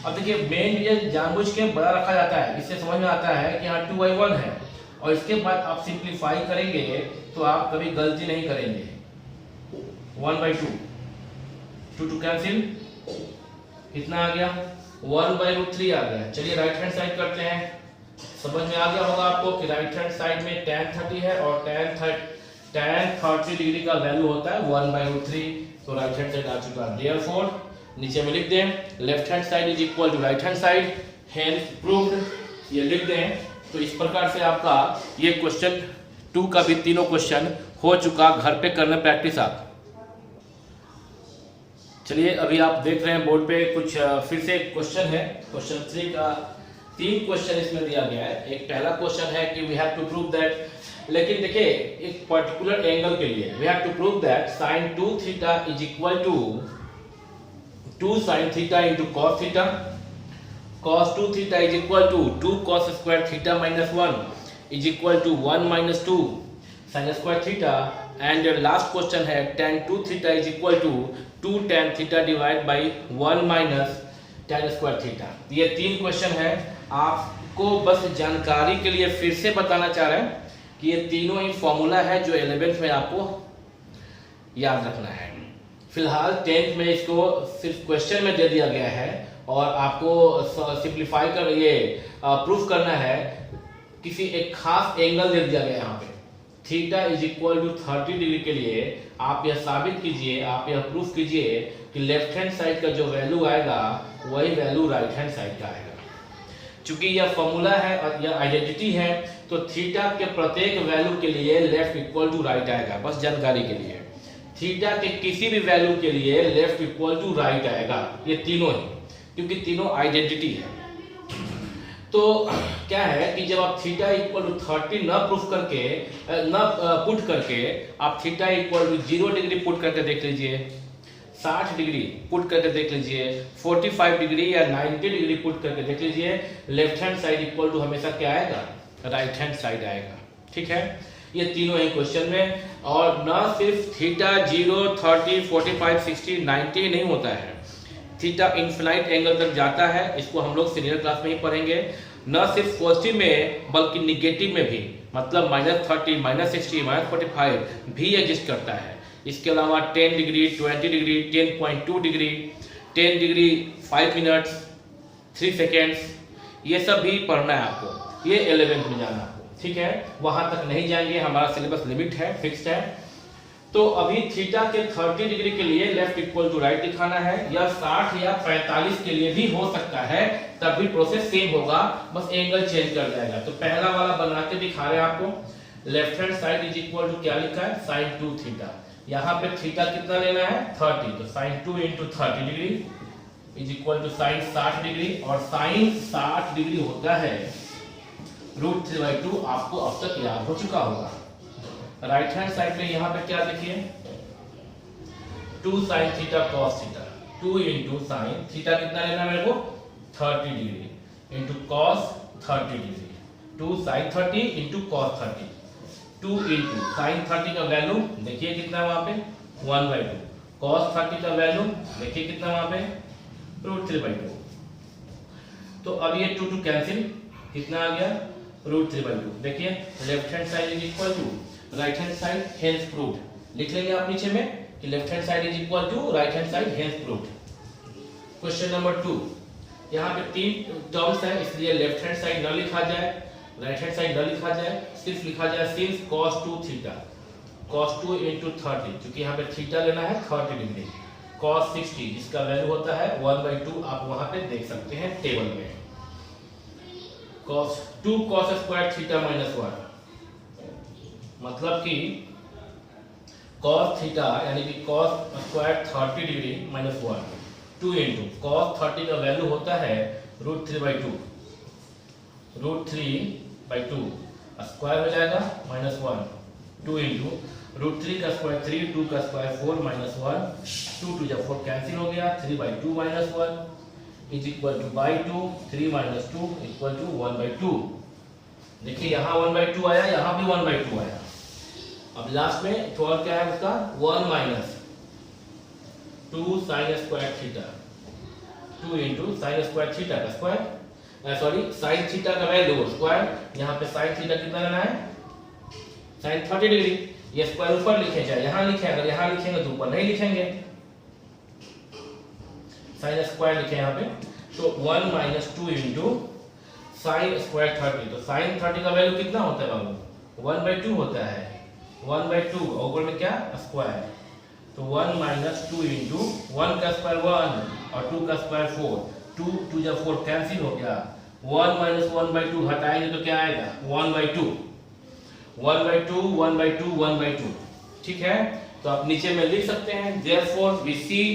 अब देखिए मेन डिवीजन जानबूझ के बड़ा रखा जाता है, इससे समझ में आता है कि यहाँ 2/1 है और इसके बाद आप सिंप्लीफाई करेंगे तो आप कभी गलती नहीं करेंगे। 1/2 2 कैंसिल, कितना आ गया 1/√3 आ गया। चलिए राइट हैंड साइड करते हैं। समझ में आ गया होगा आपको कि राइट हैंड साइड में tan 30 है और tan 30 डिग्री का वैल्यू होता है 1/√3। तो राइट हैंड साइड आ चुका है। देयरफॉर नीचे में लिख दें left hand side is equal to right hand side, hence proved. ये लिख दें। तो इस प्रकार से आपका ये क्वेश्चन 2 का भी तीनों क्वेश्चन हो चुका, घर पे करना प्रैक्टिस आप। चलिए अभी आप देख रहे हैं बोर्ड पे कुछ फिर से क्वेश्चन है। क्वेश्चन 3 का 3 क्वेश्चन इसमें दिया गया है। एक पहला क्वेश्चन है कि we have to prove that, लेकिन देखिए एक पर्टिकुलर एंगल के लिए we have to prove that sin 2θ is equal to 2 sin θ into cos θ, cos 2θ is equal to 2 cos square θ minus 1 is equal to 1 minus 2 sin square θ, and your last question है tan 2θ is equal to 2 tan θ divided by 1 minus tan square θ। ये 3 question है। आपको बस जानकारी के लिए फिर से बताना चाह रहे हैं कि ये तीनों ही फॉर्मूला है जो 11th में आपको याद रखना है। फिलहाल 10th में इसको सिर्फ क्वेश्चन में दे दिया गया है और आपको सिंप्लीफाई कर ये प्रूफ करना है। किसी एक खास एंगल दे दिया गया यहाँ पे theta is equal to 30 degree के लिए आप यह साबित कीजिए, आप यह प्रूफ कीजिए कि लेफ्ट हैंड साइड का जो वैल्यू आएगा वही वैल्यू राइट हैंड साइड का आएगा। चूंकि यह फॉर्मूला है और यह आइडेंटिटी है तो थीटा के प्रत्येक वैल्यू के लिए लेफ्ट इक्वल टू राइट आएगा। बस जानकारी के लिए थीटा के किसी भी वैल्यू के लिए लेफ्ट इक्वल टू राइट आएगा, ये तीनों ही, क्योंकि तीनों आइडेंटिटी है। तो क्या है कि जब आप थीटा इक्वल टू 30 न प्रूफ करके न पुट करके आप theta equal to 0 degree put करके देख लीजिए, 60 डिग्री पुट करके देख लीजिए, 45 डिग्री या 90 डिग्री पुट करके देख लीजिए, left hand side equal to हमेशा क्या आएगा, राइट हैंड साइड आएगा। ठीक है, ये तीनों ही क्वेश्चन में। और न सिर्फ थीटा 0, 30, 45, 60, 90 नहीं होता है, थीटा इनफिनाइट एंगल तक जाता है। इसको हम लोग सीनियर क्लास में ही पढ़ेंगे। न सिर्फ पॉजिटिव में बल्कि निगेटिव में भी, मतलब -30, -60, -45 भी एग्जिस्ट करता है। इसके अलावा 10 degree, 20 degree, 10.2 degree, 10 degree 5 minutes 3 seconds, ये सब भी पढ़ना है आपको। ये 11th में जाना आपको। ठीक है, वहां तक नहीं जाएंगे, हमारा सिलेबस लिमिट है, फिक्स्ड है। तो अभी थीटा के 30 डिग्री के लिए लेफ्ट इक्वल टू राइट दिखाना है, या 60 या 45 के लिए भी हो सकता है, तब भी प्रोसेस सेम होगा, बस एंगल चेंज कर जाएगा। तो पहला वाला बना के दिखा रहे हैं आपको। Left hand side is equal to क्या लिखा है, sin 2θ। यहाँ पे थीटा कितना लेना है, 30, तो sin 2 × 30 degree is equal to sin 60 degree, और sin 60 डिग्री होता है √3/2। आपको अब तक याद हो चुका होगा। राइट हैंड साइड में यहाँ पे क्या देखिए, 2 sin θ cos θ, 2 × sin थीटा कितना लेना है मेरे को, 30 degree into cos 30 degree, 2 sin 30 × cos 30, 2 × sin 30 का वैल्यू देखिए कितना वहां पे 1/2, cos 30 का वैल्यू देखिए कितना वहां पे √3/2। तो अब ये 2 कैंसिल, कितना आ गया √3/2। देखिए left hand side is equal to right hand side, hence proved. लिख लेंगे आप नीचे में कि left hand side is equal to right hand side, hence proved. Question number 2, यहाँ पे 3 टर्म्स है, इसलिए लेफ्ट हैंड साइड न लिखा जाए, राइट हैंड साइड न लिखा जाए, सिर्फ लिखा जाए सिंस cos 2θ, cos 2 × 30, क्योंकि यहाँ पे थीटा लेना है 30 डिग्री, cos 60 जिसका वैल्यू होता है 1/2, आप वहां पे देख सकते हैं टेबल में। cos 2 cos स्क्वायर θ - 1, मतलब कि cos थीटा यानी कि cos स्क्वायर 30 डिग्री -1, 2 × cos 30 का वैल्यू होता है √3/2, √3/2 स्क्वायर हो जाएगा -1, 2 × √3 का स्क्वायर 3, 2 का स्क्वायर 4 -1, 2 × 4 कैंसिल हो गया, 3/2 -1, is equal to by 2, 3 minus 2 equal to 1/2। देखिए यहाँ 1/2 आया, यहाँ भी 1/2 आया। अब लास्ट में तो और क्या है उसका 1 minus 2 sine square theta, 2 into sine square theta का स्क्वायर, सॉरी साइन थीटा का वैल्यू स्क्वायर। यहाँ पे साइन थीटा कितना लेना है, साइन 30 डिग्री। ये स्क्वायर ऊपर लिखे जाए, यहाँ लिखे, अगर यहाँ लिखेंगे तो ऊपर नहीं लिखेंगे, साइन स्क्वायर लिखे यहाँ पे। तो 1 माइनस 2 इंटू साइन स्क्वायर 30। तो साइन 30 का वैल्यू कितना होता है बाबू, 1/2 होता है, 1/2 और ऊपर में क्या स्क्वायर। तो 1 माइनस 2 इंटू 1 का स्क्वायर 1 और 2 का स्क्वायर 4, 2 2 जब 4 कैंसिल हो गया, 1 माइनस 1/2 हटाएंगे तो क्या आएगा 1/2, 1/2 1/2 1/2। ठीक है, तो आप नीचे में लिख सकते हैं therefore we see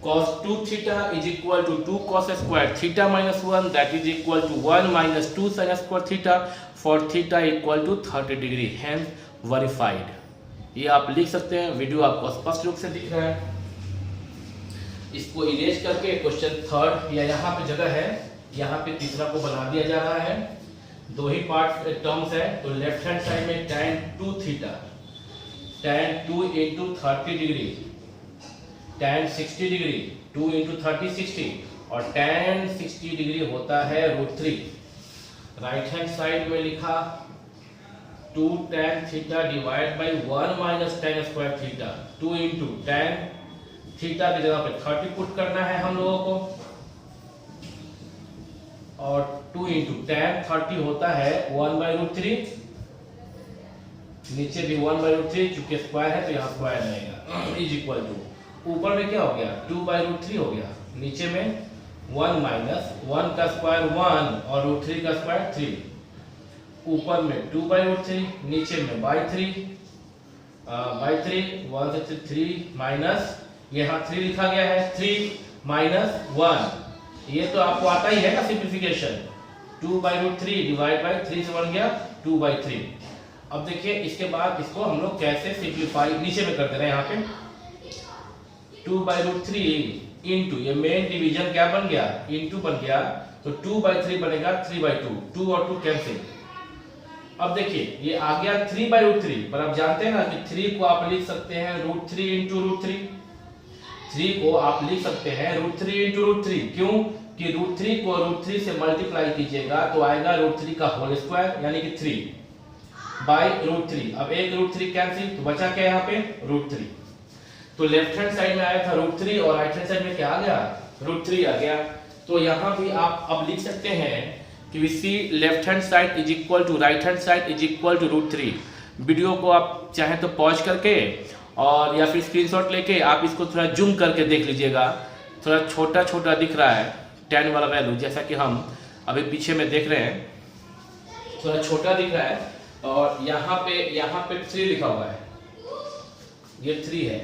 cos 2 theta is equal to 2 cos square theta minus 1 that is equal to 1 minus 2 sin square theta for theta equal to 30 degree, hence verified। ये आप लिख सकते हैं, वीडियो आपको स्पष्ट रूप से दिख रहा है। इसको इरेज करके क्वेश्चन थर्ड या यहाँ पे जगह है, यहाँ पे तीसरा को बना दिया जा रहा है। दो ही पार्ट टर्म्स है, तो लेफ्ट हैंड साइड में tan 2 theta, tan 2 into 30 degree, tan 60 degree, 2 into 30 60, और tan 60 डिग्री होता है √3। राइट हैंड साइड में लिखा 2 tan theta divide by 1 minus tan square theta, 2 into tan theta की जगह पे 30 पुट करना है हम लोगों को, और 2 इंटू tan 30 होता है 1/√3, नीचे भी 1/√3, चूंकि स्क्वायर है तो यहाँ स्क्वायर रहेगा, इज इक्वल टू ऊपर में क्या हो गया 2/√3 हो गया, नीचे में 1 माइनस 1 का स्क्वायर 1 और √3 का स्क्वायर 3, ऊपर में 2/√3, नीचे में बाई 3, 1 से 3 माइनस, यहाँ 3 लिखा गया है, 3 माइनस 1, ये तो आपको आता ही है ना सिंप्लीफिकेशन, 2/√3 डिवाइड बाई 3 से बन गया 2/3। अब देखिए इसके बाद इसको हम लोग कैसे सिंप्लीफाई नीचे में कर दे रहे हैं, यहाँ पे 2/√3 इंटू, ये मेन डिवीजन क्या बन गया इंटू बन गया, तो 2/3 बनेगा 3/2, 2 और 2 कैंसिल। अब देखिए ये आ गया 3/√3, पर आप जानते हैं ना कि 3 को आप लिख सकते हैं √3 इंटू √3, 3 को आप लिख सकते हैं √3 इंटू √3, क्यों कि √3 को √3 से मल्टीप्लाई कीजिएगा तो आएगा √3 का होल स्क्वायर, यानी कि 3 बाई √3। अब एक √3 कैंसिल, तो बचा क्या यहाँ पे √3। तो लेफ्ट हैंड साइड में आया था √3 और राइट हैंड साइड में क्या आ गया √3 आ गया। तो यहाँ भी आप अब लिख सकते हैं कि we see left hand side is equal to right hand side is equal to √3। Video को आप चाहे तो पॉज करके और या फिर स्क्रीनशॉट लेके आप इसको थोड़ा जूम करके देख लीजिएगा, थोड़ा छोटा छोटा दिख रहा है tan वाला वैल्यू, जैसा कि हम अभी पीछे में देख रहे हैं, थोड़ा छोटा दिख रहा है। और यहाँ पे 3 लिखा हुआ है, ये 3 है,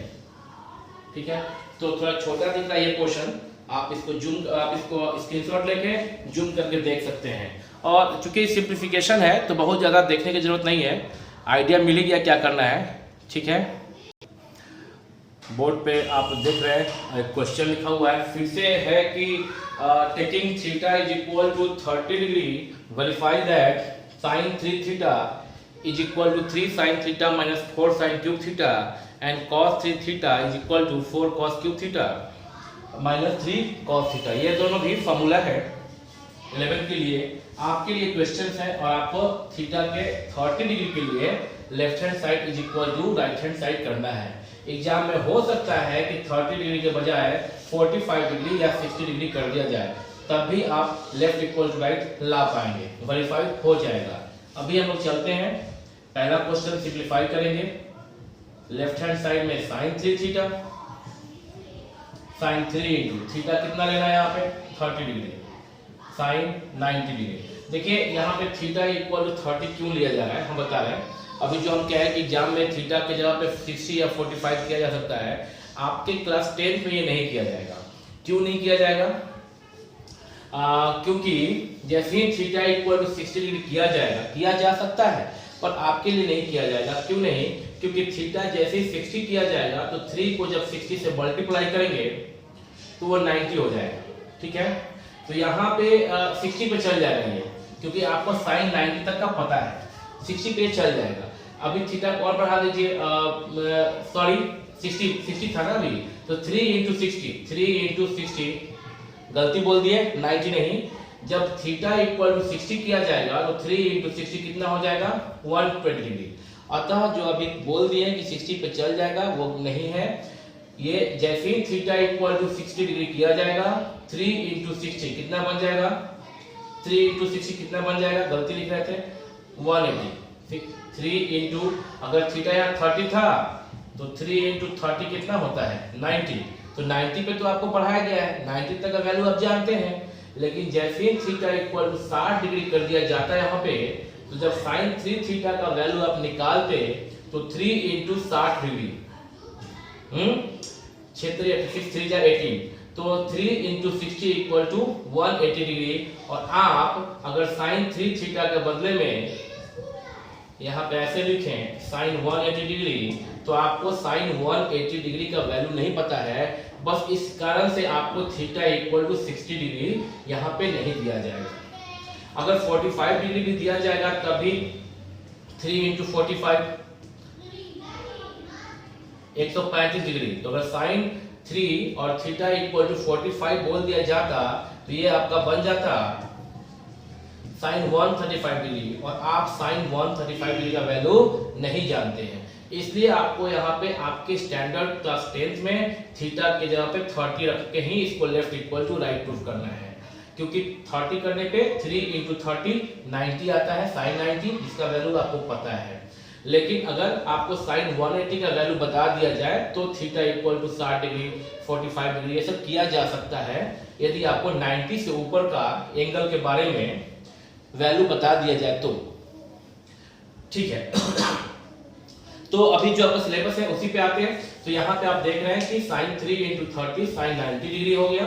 ठीक है, तो थोड़ा छोटा दिख रहा है ये पोर्शन। आप इसको स्क्रीनशॉट लेके जूम करके देख सकते हैं। और चूंकि सिंप्लीफिकेशन है तो बहुत ज़्यादा देखने की जरूरत नहीं है, आइडिया मिल गया क्या करना है, ठीक है। बोर्ड पे आप देख रहे हैं क्वेश्चन लिखा हुआ है, फिर से है कि taking theta is equal to 30 degree verify that sin 3 theta is equal to 3 sin theta minus 4 sin cube theta and cos 3 theta is equal to 4 cos cube theta minus 3 cos theta. ये दोनों भी formula है 11 के लिए। आपके लिए question है और आपको थीटा के 30 डिग्री के लिए left hand side is equal to right hand side करना है। एग्जाम में हो सकता है कि 30 डिग्री के बजाय 45 डिग्री या 60 डिग्री कर दिया जाए, तब भी आप लेफ्ट इक्वल टू राइट ला पाएंगे, वेरीफाइड हो जाएगा। अभी हम लोग चलते हैं, पहला क्वेश्चन सिंप्लीफाई करेंगे। लेफ्ट हैंड साइड में sin 3 theta, sin 3 into theta कितना लेना है यहाँ पे 30 डिग्री, sin 90 डिग्री। देखिए यहाँ पे थीटा इक्वल टू 30 क्यों लिया जा रहा है, हम बता रहे हैं। अभी जो हम क्या है कि एग्जाम में थीटा के जगह पे 60 या 45 किया जा सकता है, आपके क्लास 10 में ये नहीं किया जाएगा। क्यों नहीं किया जाएगा? क्योंकि जैसे ही थीटा इक्वल टू 60 डिग्री किया जाएगा, किया जा सकता है पर आपके लिए नहीं किया जाएगा। क्यों नहीं? क्योंकि थीटा जैसे ही 60 किया जाएगा तो 3 को जब 60 से मल्टीप्लाई करेंगे तो वो 90 हो जाएगा, ठीक है। तो यहाँ पे 60 पे चल जाएगा ये, क्योंकि आपको साइन 90 तक का पता है, 60 पे चल जाएगा। अभी थीटा को और बढ़ा दीजिए, सॉरी 60 था ना अभी, तो 3 इंटू 60, गलती बोल दिए, 90 नहीं। जब थीटा इक्वल टू 60 किया जाएगा तो 3 इंटू 60 कितना हो जाएगा, 120 डिग्री। अतः जो अभी बोल दिए कि 60 पे चल जाएगा वो नहीं है। ये जैसे ही थीटा इक्वल टू 60 डिग्री किया जाएगा, 3 इंटू 60 कितना बन जाएगा, 3 इंटू 60 कितना बन जाएगा, गलती लिख रहे थे 180। 3 इंटू, अगर थीटा यहाँ 30 था तो 3 इंटू 30 कितना होता है, 90। तो 90 पे तो आपको पढ़ाया गया है, 90 तक का वैल्यू आप जानते हैं। लेकिन जैसे ही थीटा इक्वल टू 60 डिग्री कर दिया जाता है यहाँ पे, तो जब साइन 3 थीटा का वैल्यू आप निकालते तो 3 इंटू 60 डिग्री, क्षेत्रीय 3 जा 18, तो 3 इंटू 60 इक्वल टू 180 डिग्री। और आप अगर साइन 3 थीटा के बदले में यहाँ पे ऐसे लिखें साइन 180 डिग्री, तो आपको साइन 180 डिग्री का वैल्यू नहीं पता है, बस इस कारण से आपको थीटा इक्वल टू 60 डिग्री यहाँ पे नहीं दिया जाएगा। अगर 45 डिग्री भी दिया जाएगा तभी 3 इंटू 45 135 डिग्री। तो अगर साइन 3 और थीटा इक्वल टू 45 बोल दिया जाता तो ये आपका बन जाता साइन 135 डिग्री, और आप साइन 135 डिग्री का वैल्यू नहीं जानते हैं। इसलिए आपको यहाँ पे आपके स्टैंडर्ड क्लास 10th में थीटा के जगह पे 30 रख के ही इसको left equal to right proof करना है, क्योंकि 30 करने पे 3 इंटू 30 90 आता है, साइन 90, इसका वैल्यू आपको पता है। लेकिन अगर आपको साइन 180 का वैल्यू बता दिया जाए तो theta equal to 60 degree 45 degree ये सब किया जा सकता है, यदि आपको 90 से ऊपर का एंगल के बारे में वैल्यू बता दिया जाए तो। ठीक है। तो अभी जो आपका सिलेबस है उसी पे आते हैं। तो यहाँ पे आप देख रहे हैं कि साइन 3 इंटू 30 साइन 90 डिग्री हो गया।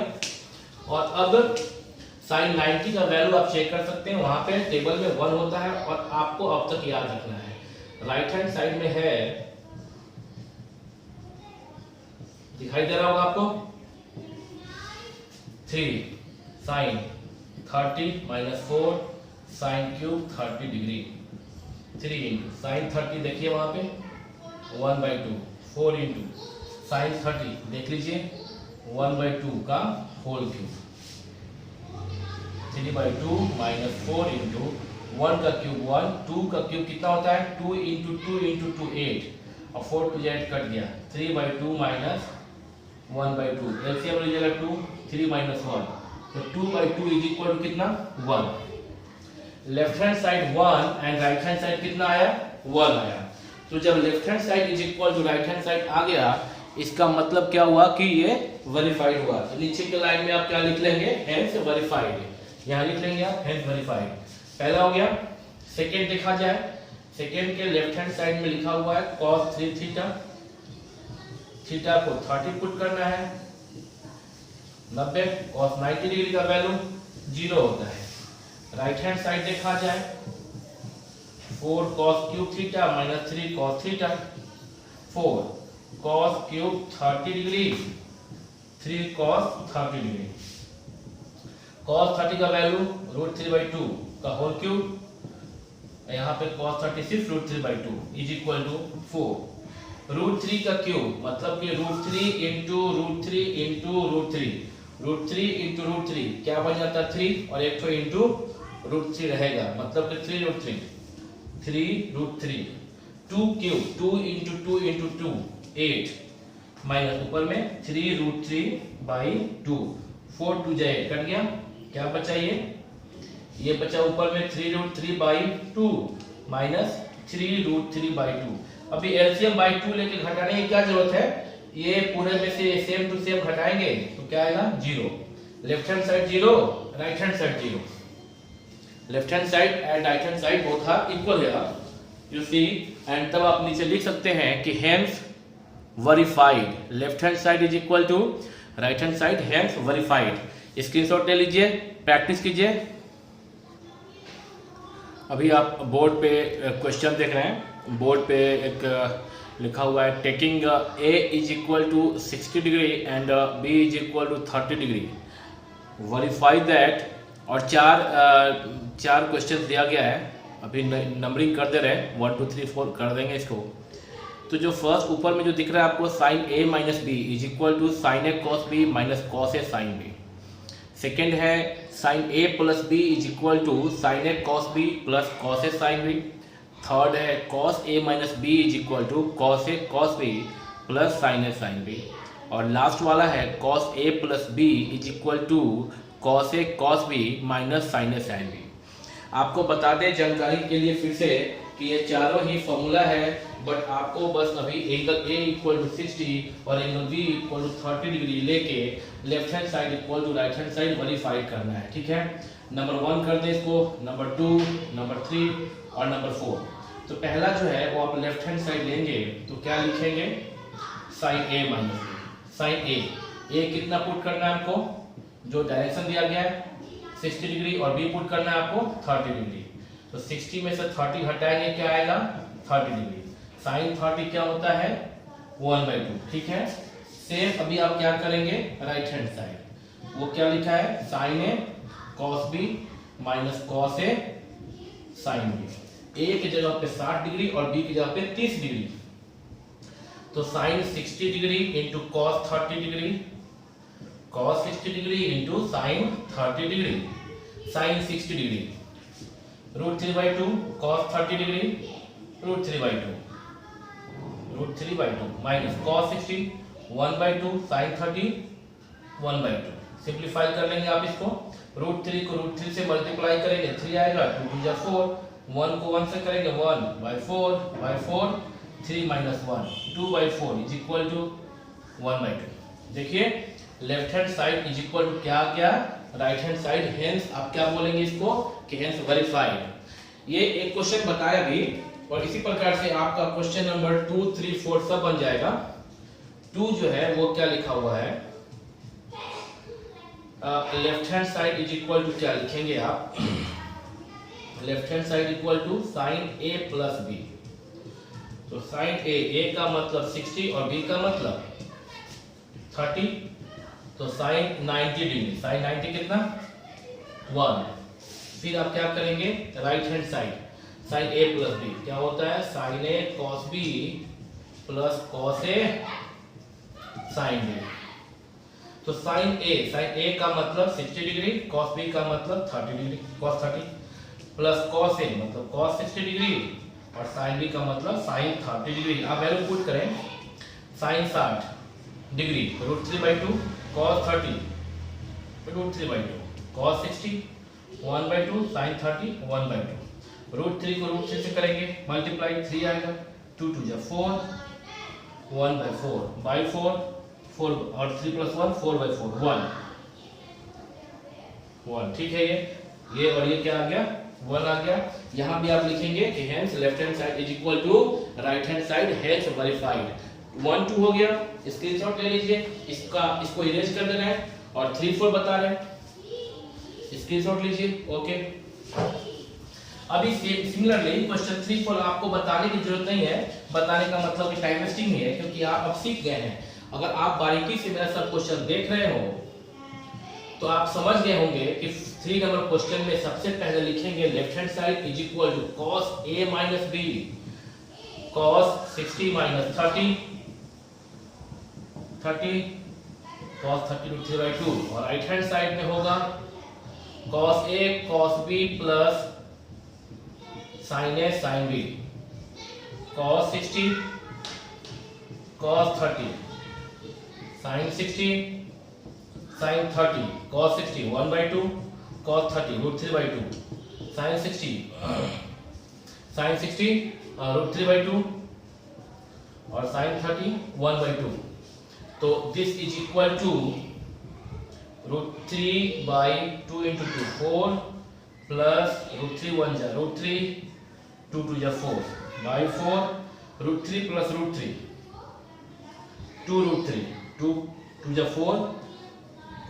और अब साइन 90 का वैल्यू आप चेक कर सकते हैं, वहां पे टेबल में 1 होता है, और आपको अब तक याद रखना है राइट हैंड साइड में है, दिखाई दे रहा होगा आपको, 3 sine 30 minus 4 sine cube 30 degree, 3 into sine 30 देखिए वहां पे 1/2, 4 इंटू साइन 30 देख लीजिए 1/2 का होल क्यूब, 3/2 माइनस 4 इंटू 1 का क्यूब 1, 2 का क्यूब कितना होता है 2 इंटू 2 इंटू 2 8, और 4 टू 8 कट गया, 3/2 माइनस 1/2, एलसीएम लीजिएगा 2, 3 माइनस 1, तो 2/2 इज इक्वल टू कितना 1। Left hand side 1 and right hand side कितना आया 1 आया। तो जब left hand side is equal to right hand side आ गया, इसका मतलब क्या हुआ कि ये वेरीफाइड हुआ। तो नीचे के लाइन में आप क्या लिख लेंगे, हेंस वेरीफाइड, यहाँ लिख लेंगे आप हेंस वेरीफाइड, पहला हो गया। सेकेंड देखा जाए, सेकेंड के लेफ्ट हैंड साइड में लिखा हुआ है cos 3 थीटा, थीटा को 30 पुट करना है, 90 cos 90 डिग्री का वैल्यू 0 होता है। राइट हैंड साइड देखा जाए 4 cos cube theta minus 3 cos theta, 4 cos cube 30 degree 3 cos 30 degree, cos 30 का वैल्यू √3/2 का होल क्यूब, यहाँ पे cos 36 √3/2 इज इक्वल टू 4, √3 का क्यूब मतलब कि √3 इंटू √3 इंटू √3, √3 इंटू √3 क्या बन जाता है 3, और एक तो इंटू √3 रहेगा, मतलब कि 3√3, 3√3, 2 क्यूब 2 इंटू 2 इंटू 2 8, माइनस ऊपर में 3√3/2, 4 2 जाए कट गया, क्या बचा ये बचा ऊपर में 3√3/2 माइनस 3√3/2। अभी एलसीएम बाई 2 लेके घटाने की क्या जरूरत है, ये पूरे में से सेम टू सेम घटाएंगे तो क्या आएगा 0, left hand side 0 right hand side 0, left hand side and right hand side both are equal here you see, and तब आप नीचे लिख सकते हैं कि hence verified, left hand side is equal to right hand side, hence verified. Screenshot ले लीजिए, practice कीजिए। अभी आप बोर्ड पे क्वेश्चन देख रहे हैं, बोर्ड पे एक लिखा हुआ है taking A is equal to 60 degree and B is equal to 30 degree, verify that, और चार क्वेश्चन दिया गया है, अभी नंबरिंग कर दे रहे हैं, 1 2 3 4 कर देंगे इसको। तो जो फर्स्ट ऊपर में जो दिख रहा है आपको sine A minus B is equal to sine A cos B minus cos A sine B. Second है sine A plus B is equal to sine A cos B plus cos A sine B. Third है cos A minus B is equal to cos A cos B plus sine A sine B. और last वाला है cos A plus B is equal to cos A cos B minus sign A sine B. आपको बता दें जानकारी के लिए फिर से कि ये चारों ही फॉर्मूला है, बट आपको बस अभी एंगल ए इक्वल टू 60 और angle B equal to 30 degree लेके left hand side equal to right hand side verify करना है, ठीक है। नंबर 1 कर दें इसको, नंबर 2, नंबर 3 और नंबर 4। तो पहला जो है वो आप लेफ्ट हैंड साइड लेंगे तो क्या लिखेंगे, sign A minus B. Sign ए कितना पुट करना है आपको, जो डायरेक्शन दिया गया है 60 डिग्री, और बी पुट करना है आपको 30 डिग्री। तो 60 में से 30 हटाएंगे क्या आएगा, 30 डिग्री। साइन 30 क्या होता है, 1/2, ठीक है। सेम अभी आप क्या करेंगे, राइट हैंड साइड, वो क्या लिखा है, sine A cos B minus cos A sine B. ए की जगह पे 60 डिग्री और बी की जगह पे 30 डिग्री। तो sine 60 degree into cos 30 degree, cos 60 degree into sine 30 degree. Sine 60 degree √3/2 cos 30 degree √3/2 minus cos 60 1/2 sine 30 1/2। Simplify कर लेंगे आप इसको, √3 को √3 से मल्टीप्लाई करेंगे 3 आएगा, 2 2 4, 1 को 1 से करेंगे 1/4 3 माइनस 1 2/4 इज इक्वल टू 1/2। देखिए left hand side is equal to क्या क्या, राइट हैंड साइड, हेंस आप क्या बोलेंगे इसको कि हेंस वेरीफाइड। ये एक क्वेश्चन बताया भी, और इसी प्रकार से आपका क्वेश्चन नंबर 2 3 4 सब बन जाएगा। 2 जो है वो क्या लिखा हुआ है, left hand side is equal to क्या लिखेंगे आप, left hand side equal to sine A plus b. तो साइन ए का मतलब 60 और बी का मतलब 30, तो साइन 90 डिग्री, साइन 90 कितना 1। फिर आप क्या करेंगे, राइट हैंड साइड, साइन ए प्लस बी क्या होता है, sine A cos B plus cos A sine B. तो साइन ए का मतलब 60 डिग्री, कॉस बी का मतलब 30 डिग्री, कॉस 30 प्लस कॉस ए मतलब कॉस 60 डिग्री, और साइन बी का मतलब साइन 30 डिग्री। आप वैल्यू पुट करें, sign 60 degree √3/2 cos 30 √3/2 cos 60 1/2 sin 30 1/2। √3 को √3 से करेंगे मल्टीप्लाई, 3 आएगा, 2 2 4 1/4 4 और 3 + 1 4/4 1, ठीक है। ये और ये क्या आ गया, 1 आ गया। यहाँ भी आप लिखेंगे कि hence left hand side is equal to right hand side, hence verified. 1 2 हो गया, स्क्रीनशॉट ले लीजिए, इसको इरेज कर देना है, और 3 4 बता रहे हैं, स्क्रीनशॉट लीजिए, ओके। अभी सिमिलरली क्वेश्चन 3 4 आपको बताने की जरूरत नहीं है, बताने का मतलब कि टाइम वेस्टिंग नहीं है, क्योंकि आप अब सीख गए हैं। अगर आप बारीकी से मेरा सब क्वेश्चन देख रहे हो तो आप समझ गए होंगे कि 3 नंबर क्वेश्चन में सबसे पहले लिखेंगे left hand side is equal to cos a minus b cos 60 minus 30 cos 30 √3/2, और राइट हैंड साइड में होगा cos a cos b plus sin a sin b cos 60 cos 30 sin 60 sin 30 cos 60 1/2 cos 30 √3/2 sin 60 √3/2 और sin 30 1/2। तो this is equal to √3/2 into 2 4 plus √3 1 जा √3 2 2 जा 4/4 √3 plus √3 2 √3 2 2 जा 4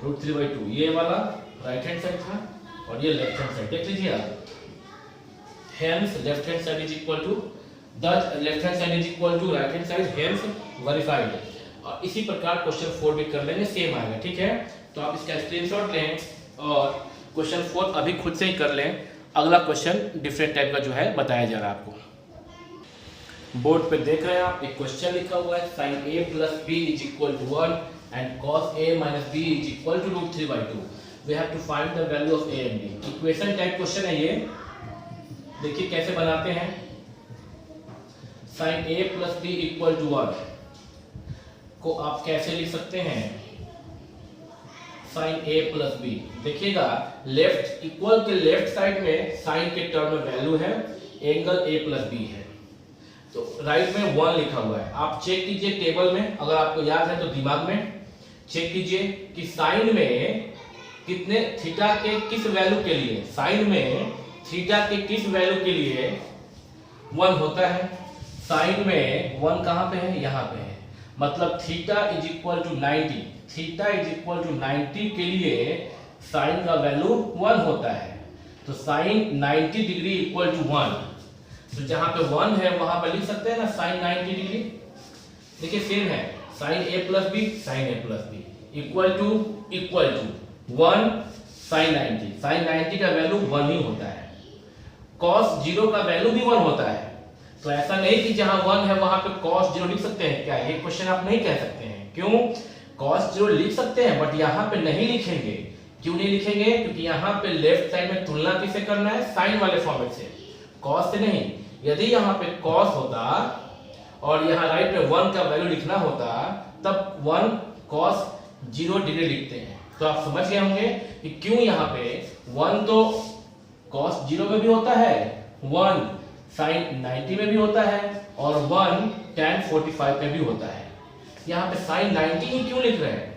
√3/2। ये वाला राइट हैंड साइड था और ये लेफ्ट हैंड साइड, देख लीजिए आप। Hence left hand side is equal to left hand side is equal to right hand side, hence verified. और इसी प्रकार क्वेश्चन 4 भी कर लेंगे, सेम आएगा, ठीक है। तो आप इसका स्क्रीनशॉट लें और क्वेश्चन 4 अभी खुद से ही कर लें, अगला क्वेश्चन डिफरेंट टाइप का जो है बताया जा रहा है आपको। बोर्ड पे देख रहे हैं आप, एक क्वेश्चन लिखा हुआ है sin a plus b is equal to 1 and cos a minus b is equal to √3/2। we have to find the value of a and b। Equation type question है ये। देखिए कैसे बनाते हैं। sin a plus b equal to 1 को आप कैसे लिख सकते हैं, sin a plus b। देखिएगा लेफ्ट इक्वल के लेफ्ट साइड में साइन के टर्म में वैल्यू है, एंगल a plus b है, तो राइट में 1 लिखा हुआ है। आप चेक कीजिए टेबल में, अगर आपको याद है तो दिमाग में चेक कीजिए कि साइन में कितने थीटा के किस वैल्यू के लिए, साइन में थीटा के किस वैल्यू के लिए 1 होता है। साइन में 1 कहां पे है, यहां पे है, मतलब theta is equal to 90, theta is equal to 90 के लिए साइन का वैल्यू 1 होता है। तो साइन 90 डिग्री इक्वल टू 1, तो जहां पे 1 है वहां पे लिख सकते हैं ना साइन 90 डिग्री। देखिए सेम है, sine a plus b sine a plus b equal to 1 sine 90, sine 90 का वैल्यू 1 ही होता है। cos 0 का वैल्यू भी 1 होता है, तो ऐसा नहीं कि जहां 1 है वहां पे cos 0 लिख सकते हैं क्या, ये क्वेश्चन आप नहीं कह सकते हैं। क्यों, cos 0 लिख सकते हैं बट यहां पे नहीं लिखेंगे। क्यों नहीं लिखेंगे, क्योंकि यहां पे लेफ्ट साइड में तुलना किससे करना है, साइन वाले फॉर्मेट से, cos से नहीं। यदि यहाँ पे cos होता और यहाँ राइट में 1 का वैल्यू लिखना होता, तब 1 cos 0 डिग्री लिखते हैं। तो आप समझ गए होंगे कि क्यों यहाँ पे 1 तो cos 0 में भी होता है, 1 sin 90 में भी होता है और 1 tan 45 में भी होता है। यहाँ पे sin 90 ही क्यों लिख रहे हैं,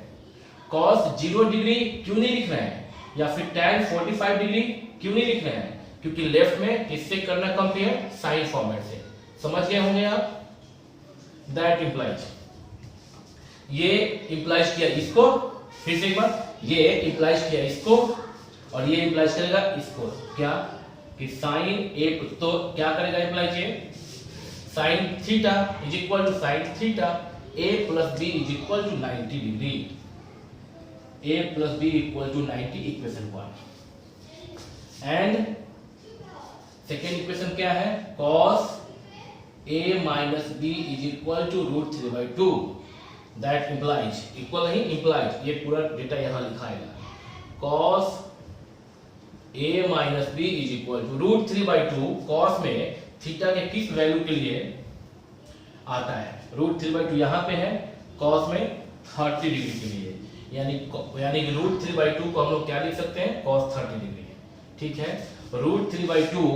cos 0 डिग्री क्यों नहीं लिख रहे हैं, या फिर tan 45 डिग्री क्यों नहीं लिख रहे हैं, क्योंकि लेफ्ट में किससे करना कंपेयर, साइन फॉर्मेट से। समझ गए होंगे आप। दैट इंप्लाइज, ये इंप्लाइज किया इसको, फिर से एक बार, ये इंप्लाइज किया इसको और ये इंप्लाइज करेगा इसको, क्या कि साइन a, तो क्या करेगा इंप्लाइज, ये sine theta is equal to sine theta a plus b is equal to 90 degree, a plus b equal to 90, equation 1। And second equation क्या है, cos a minus b is equal to √3/2। That implies, equal नहीं implies, ये पूरा data यहाँ लिखाएगा। cos a minus b is equal to √3/2, cos में theta के किस value के लिए आता है, √3/2 यहाँ पे है, cos में 30 डिग्री के लिए, यानी कि √3/2 को हम लोग क्या लिख सकते हैं, cos 30 डिग्री। ठीक है, √3/2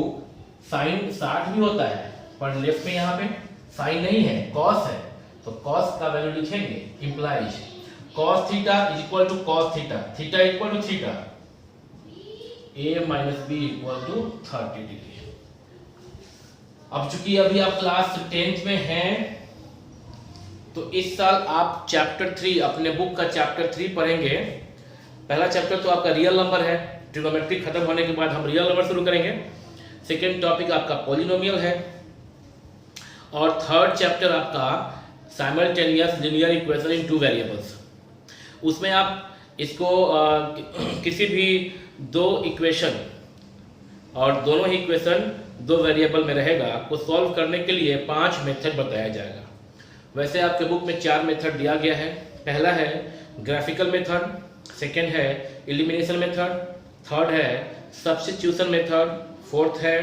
साइन 60 भी होता है, पर लेफ्ट में यहाँ पे साइन नहीं है, cos है, तो cos का वैल्यू लिखेंगे, implies cos theta is equal to cos theta, theta equal to theta, a minus b equal to 30 degree. अब चूंकि अभी आप क्लास 10th में हैं, तो इस साल आप चैप्टर 3, अपने बुक का चैप्टर 3 पढ़ेंगे। पहला चैप्टर तो आपका रियल नंबर है, ट्रिग्नोमेट्री खत्म होने के बाद हम रियल नंबर शुरू करेंगे। सेकेंड टॉपिक आपका पॉलिनोमियल है और थर्ड चैप्टर आपका simultaneous linear equation in 2 variables. उसमें आप इसको किसी भी 2 इक्वेशन और दोनों ही इक्वेशन 2 वेरिएबल में रहेगा को सॉल्व करने के लिए 5 मेथड बताया जाएगा। वैसे आपके बुक में 4 मेथड दिया गया है। पहला है ग्राफिकल मेथड, सेकेंड है एलिमिनेशन मेथड, थर्ड है सब्स्टिट्यूशन मेथड, फोर्थ है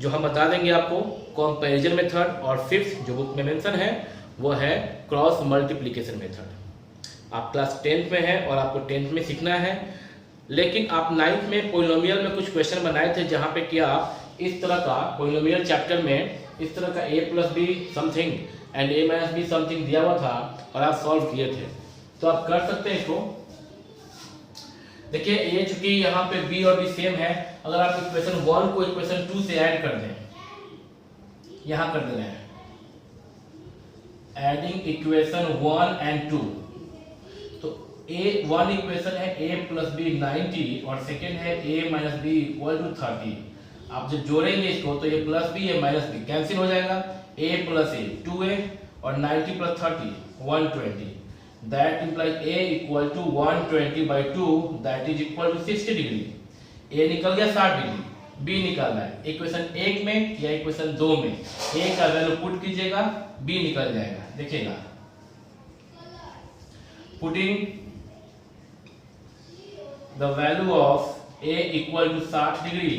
जो हम बता देंगे आपको कंपैरिजन मेथड, और फिफ्थ जो बुक में मेंशन है वो है क्रॉस मल्टीप्लिकेशन मेथड। आप क्लास 10th में हैं और आपको 10th में सीखना है, लेकिन आप 9th में पॉलिनोमियल में कुछ क्वेश्चन बनाए थे जहां पे कि आप इस तरह का पॉलिनोमियल चैप्टर में इस तरह का a plus be something and a minus be something दिया हुआ था और आप सॉल्व किए थे, तो आप कर सकते हैं इसको। देखिए ये चूंकि यहाँ पे b और b सेम है, अगर आप इक्वेशन 1 को इक्वेशन 2 से ऐड कर दें, यहाँ कर देना है एडिंग इक्वेशन 1 एंड 2, तो a1 इक्वेशन है a प्लस बी 90 और सेकेंड है a minus B equal to 30। आप जब जोड़ेंगे इसको तो ये प्लस बी ये माइनस बी कैंसिल हो जाएगा, a प्लस a 2a और 90 plus 30 120। That implies a equal to 120/2 that is equal to 60 degree. a निकल गया 60 डिग्री, b निकालना है इक्वेशन 1 में या इक्वेशन 2 में। a का वैल्यू पुट कीजिएगा, b निकल जाएगा। देखिएगा, putting the value of a equal to 60 degree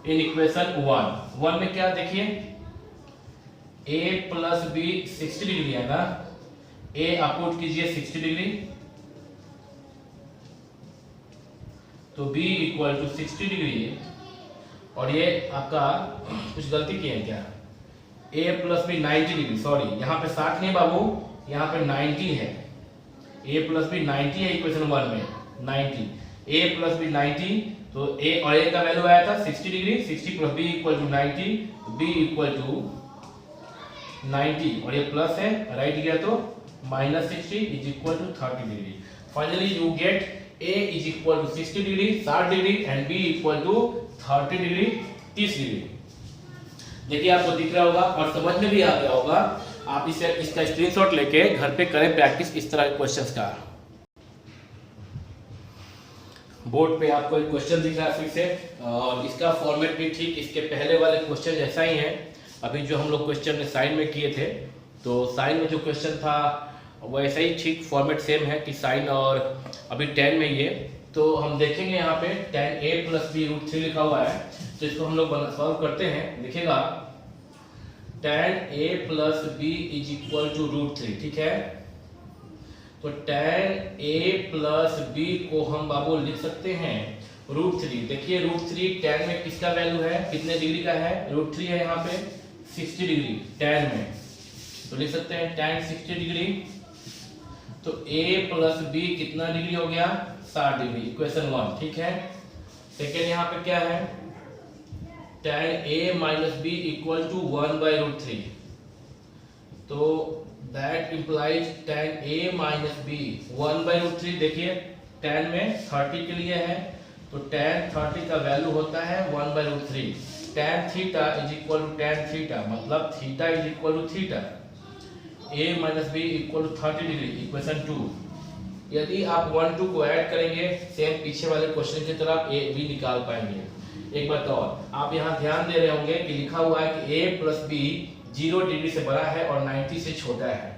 in equation 1 में क्या देखिए, a प्लस b 60 डिग्री है ना, a आप पुट कीजिए 60 डिग्री, तो b इक्वल टू 60 डिग्री। और ये आपका कुछ गलती की है क्या, a plus b 90 degree, sorry यहाँ पे 60 नहीं बाबू, यहाँ पे 90 है। a प्लस बी 90 है इक्वेशन 1 में, 90 a प्लस बी 90, तो a और a का वैल्यू आया था 60 degree, 60 plus b equal to 90, b equal to 90 और ये प्लस है, राइट गया तो -60 is equal to 30 degree. Finally you get a is equal to 60 degree 60 degree and b equal to 30 degree 30 degree. देखिए आपको दिख रहा होगा और समझ में भी आ गया होगा। आप इसका स्क्रीनशॉट लेके घर पे करें प्रैक्टिस इस तरह के क्वेश्चंस का। बोर्ड पे आपको एक क्वेश्चन दिख रहा है फिर से, और इसका फॉर्मेट भी ठीक इसके पहले वाले क्वेश्चन जैसा ही है। अभी जो हम लोग क्वेश्चन ने साइन में किए थे, तो साइन में जो क्वेश्चन था वैसा ही ठीक फॉर्मेट सेम है कि साइन, और अभी 10 में ये तो हम देखेंगे यहाँ पे tan a प्लस बी √3 लिखा हुआ है, तो इसको हम लोग सॉल्व करते हैं। देखिएगा tan a plus B is equal to √3, ठीक है। तो tan a प्लस बी को हम बाबू लिख सकते हैं √3। देखिए √3 tan में किसका वैल्यू है, कितने डिग्री का है, √3 है यहाँ पे 60 डिग्री tan में, तो लिख सकते हैं tan 60 डिग्री। तो a प्लस बी कितना डिग्री हो गया, 60 डिग्री, इक्वेशन 1, ठीक है। सेकेंड यहाँ पे क्या है, tan a minus B equal to 1/√3, तो that implies tan a minus b 1/√3। देखिए tan में 30 के लिए है, तो tan 30 का वैल्यू होता है 1/√3। tan theta is equal to tan theta, मतलब theta is equal to theta, a minus B equal to 30 degree, equation 2। यदि आप 1 2 को ऐड करेंगे सेम पीछे वाले क्वेश्चन की तरह a b निकाल पाएंगे। एक बात और, आप यहाँ ध्यान दे रहे होंगे कि लिखा हुआ है कि a प्लस बी 0 डिग्री से बड़ा है और 90 से छोटा है।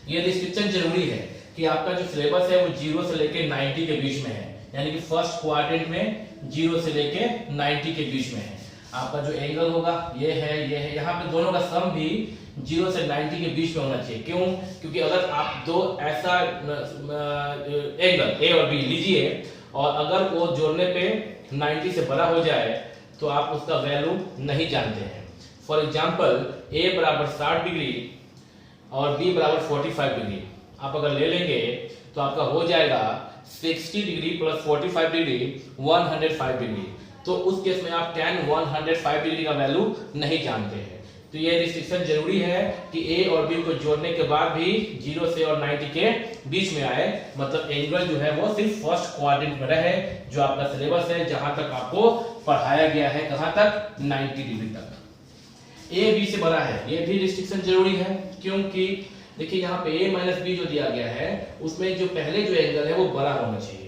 ये रिस्ट्रिक्शन जरूरी है कि आपका जो सिलेबस है वो 0 से लेके 90 के बीच में है, यानी कि फर्स्ट क्वाड्रेंट में 0 से लेके 90 के बीच में है। आपका जो एंगल होगा ये है, यहाँ पे दोनों का सम भी 0 से 90 के बीच में होना चाहिए। क्यों? क्योंकि अगर आप दो ऐसा एंगल A और B लीजिए और अगर वो जोड़ने पे 90 से बड़ा हो जाए तो आप उसका वैल्यू नहीं जानते हैं। फॉर एग्जांपल A बराबर 60 डिग्री और B बराबर 45 डिग्री आप अगर ले लेंगे तो आपका हो जाएगा 60 डिग्री प्लस 45 डिग्री 105 डिग्री। तो उस केस में आप tan 105 डिग्री का वैल्यू नहीं जानते हैं। तो ये रिस्ट्रिक्शन जरूरी है कि A और B को जोड़ने के बाद भी 0 से और 90 के बीच में आए, मतलब एंगल जो है वो सिर्फ फर्स्ट क्वाड्रेंट में रहे, जो आपका सिलेबस है जहां तक आपको पढ़ाया गया है, कहां तक 90 डिग्री तक। A B से बड़ा है, ये भी रिस्ट्रिक्शन जरूरी है, क्योंकि देखिए यहाँ पे A माइनस बी जो दिया गया है उसमें जो पहले जो एंगल है वो बड़ा होना चाहिए।